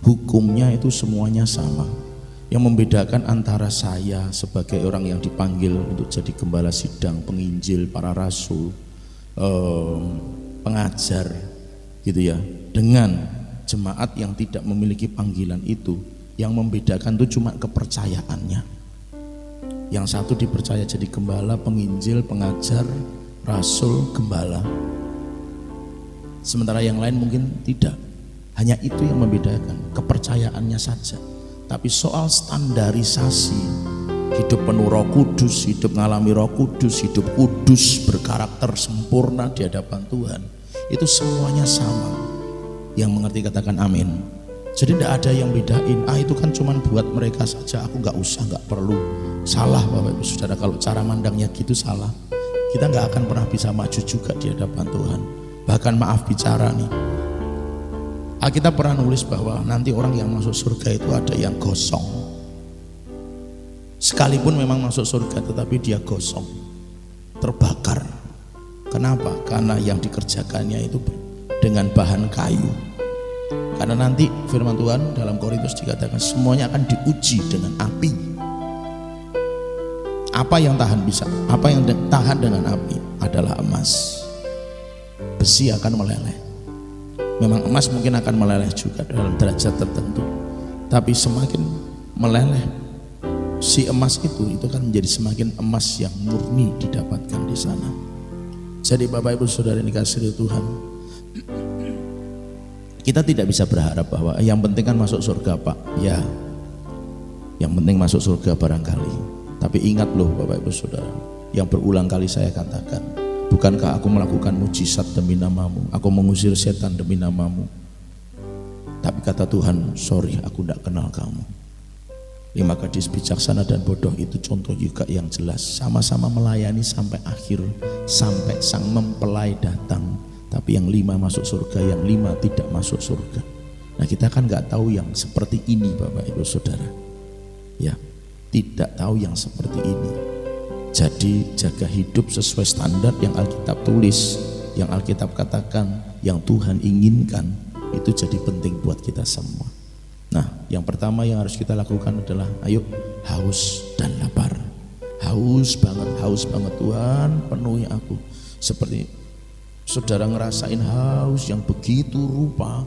hukumnya itu semuanya sama. Yang membedakan antara saya sebagai orang yang dipanggil untuk jadi gembala sidang, penginjil, para rasul, pengajar gitu ya, dengan jemaat yang tidak memiliki panggilan itu, yang membedakan itu cuma kepercayaannya. Yang satu dipercaya jadi gembala, penginjil, pengajar, rasul, gembala. Sementara yang lain mungkin tidak. Hanya itu yang membedakan, kepercayaannya saja. Tapi soal standarisasi, hidup penuh Roh Kudus, hidup mengalami Roh Kudus, hidup kudus, berkarakter sempurna di hadapan Tuhan, itu semuanya sama. Yang mengerti katakan amin. Jadi tidak ada yang bedain, itu kan cuman buat mereka saja, aku nggak usah, nggak perlu. Salah Bapak Ibu Saudara, kalau cara mandangnya gitu salah. Kita nggak akan pernah bisa maju juga di hadapan Tuhan. Bahkan maaf bicara nih, Alkitab pernah nulis bahwa nanti orang yang masuk surga itu ada yang gosong. Sekalipun memang masuk surga tetapi dia gosong, terbakar. Kenapa? Karena yang dikerjakannya itu dengan bahan kayu. Karena nanti firman Tuhan dalam Korintus dikatakan semuanya akan diuji dengan api. Apa yang tahan bisa? Apa yang tahan dengan api adalah emas. Besi akan meleleh. Memang emas mungkin akan meleleh juga dalam derajat tertentu. Tapi semakin meleleh si emas itu kan menjadi semakin emas yang murni didapatkan di sana. Jadi Bapak Ibu Saudara yang dikasihi Tuhan, kita tidak bisa berharap bahwa yang penting kan masuk surga Pak. Ya, yang penting masuk surga barangkali. Tapi ingat loh Bapak Ibu Saudara, yang berulang kali saya katakan, bukankah aku melakukan mujizat demi namamu, aku mengusir setan demi namamu. Tapi kata Tuhan, sorry aku tidak kenal kamu. 5 gadis bijaksana dan bodoh itu contoh juga yang jelas, sama-sama melayani sampai akhir, sampai sang mempelai datang. Tapi yang 5 masuk surga, yang 5 tidak masuk surga. Nah kita kan nggak tahu yang seperti ini Bapak Ibu Saudara. Ya, tidak tahu yang seperti ini. Jadi jaga hidup sesuai standar yang Alkitab tulis, yang Alkitab katakan, yang Tuhan inginkan, itu jadi penting buat kita semua. Nah yang pertama yang harus kita lakukan adalah ayo haus dan lapar. Haus banget Tuhan, penuhi aku. Seperti saudara ngerasain haus yang begitu rupa,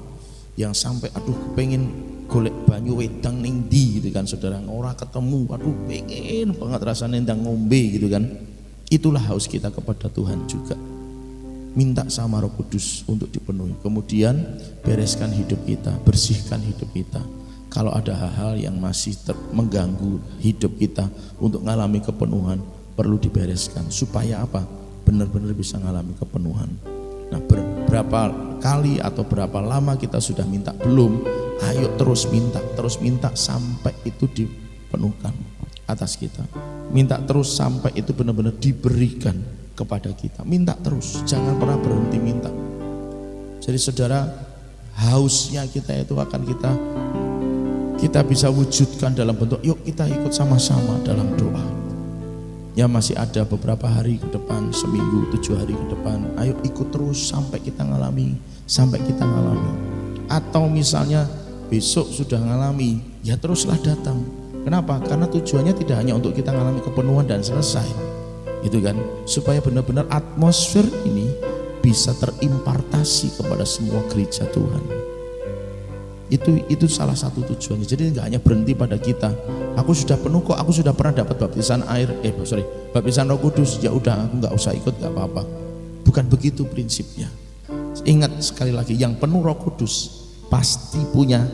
yang sampai aduh pengen golek banyu wedang ning ndi gitu kan saudara, ora ketemu, aduh pengen banget rasanya ndang ngombe gitu kan. Itulah haus kita kepada Tuhan juga. Minta sama Roh Kudus untuk dipenuhi. Kemudian bereskan hidup kita, bersihkan hidup kita. Kalau ada hal-hal yang masih mengganggu hidup kita untuk mengalami kepenuhan, perlu dibereskan supaya apa? Benar-benar bisa mengalami kepenuhan. Nah berapa kali atau berapa lama kita sudah minta belum, ayo terus minta sampai itu dipenuhkan atas kita. Minta terus sampai itu benar-benar diberikan kepada kita. Minta terus, jangan pernah berhenti minta. Jadi saudara, hausnya kita itu akan kita bisa wujudkan dalam bentuk, yuk kita ikut sama-sama dalam doa. Ya masih ada beberapa hari ke depan, seminggu, 7 hari ke depan, ayo ikut terus sampai kita ngalami. Atau misalnya besok sudah ngalami, ya teruslah datang. Kenapa? Karena tujuannya tidak hanya untuk kita ngalami kepenuhan dan selesai, itu kan, supaya benar-benar atmosfer ini bisa terimpartasi kepada semua gereja Tuhan. Itu salah satu tujuannya. Jadi nggak hanya berhenti pada kita. Aku sudah penuh kok, aku sudah pernah dapat baptisan air, baptisan Roh Kudus, ya udah aku nggak usah ikut, nggak apa-apa. Bukan begitu prinsipnya. Ingat sekali lagi, yang penuh Roh Kudus pasti punya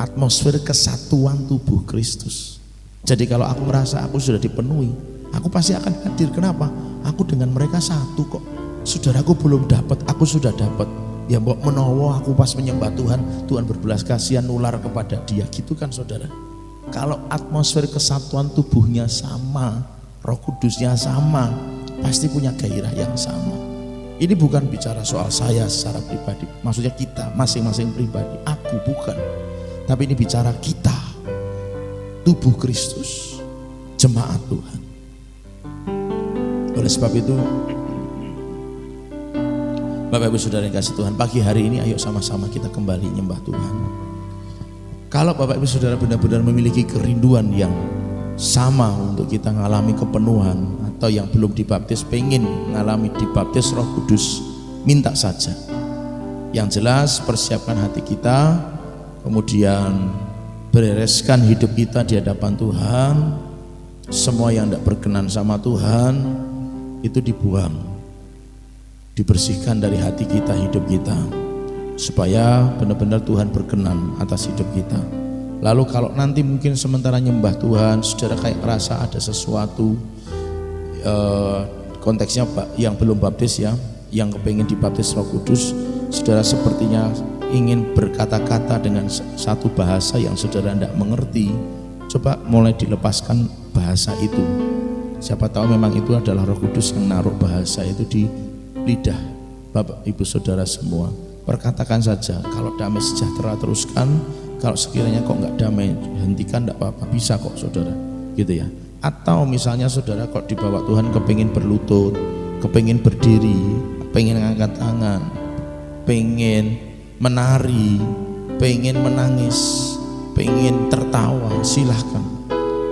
atmosfer kesatuan tubuh Kristus. Jadi kalau aku merasa aku sudah dipenuhi, aku pasti akan hadir. Kenapa? Aku dengan mereka satu kok. Saudaraku belum dapat, aku sudah dapat. Ya mbok menowo aku pas menyembah Tuhan, Tuhan berbelas kasihan nular kepada dia, gitu kan saudara. Kalau atmosfer kesatuan tubuhnya sama, Roh Kudusnya sama, pasti punya gairah yang sama. Ini bukan bicara soal saya secara pribadi, maksudnya kita masing-masing pribadi, aku bukan. Tapi ini bicara kita, tubuh Kristus, jemaat Tuhan. Oleh sebab itu, Bapak Ibu Saudara yang kasih Tuhan, pagi hari ini ayo sama-sama kita kembali nyembah Tuhan. Kalau Bapak Ibu Saudara benar-benar memiliki kerinduan yang sama untuk kita mengalami kepenuhan, atau yang belum dibaptis pengen mengalami dibaptis Roh Kudus, minta saja. Yang jelas persiapkan hati kita, kemudian bereskan hidup kita di hadapan Tuhan. Semua yang tidak berkenan sama Tuhan itu dibuang, dibersihkan dari hati kita, hidup kita, supaya benar-benar Tuhan berkenan atas hidup kita. Lalu kalau nanti mungkin sementara nyembah Tuhan, saudara kayak merasa ada sesuatu, konteksnya yang belum baptis ya, yang kepingin dibaptis Roh Kudus, saudara sepertinya ingin berkata-kata dengan satu bahasa yang saudara tidak mengerti, coba mulai dilepaskan bahasa itu. Siapa tahu memang itu adalah Roh Kudus yang naruh bahasa itu di lidah Bapak Ibu Saudara semua. Perkatakan saja, kalau damai sejahtera teruskan, kalau sekiranya kok nggak damai hentikan, nggak apa-apa, bisa kok saudara, gitu ya. Atau misalnya saudara kok dibawa Tuhan kepingin berlutut, kepingin berdiri, pengen ngangkat tangan, pengen menari, pengen menangis, pengen tertawa, silahkan.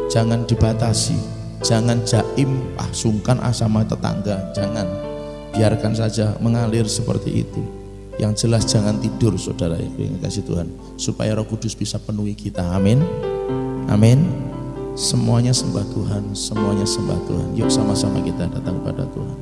Jangan dibatasi, jangan jaim, sungkan sama tetangga, jangan. Biarkan saja mengalir seperti itu. Yang jelas jangan tidur saudara, yang kasih Tuhan, supaya Roh Kudus bisa penuhi kita. Amin, amin. Semuanya sembah Tuhan, semuanya sembah Tuhan. Yuk sama-sama kita datang kepada Tuhan.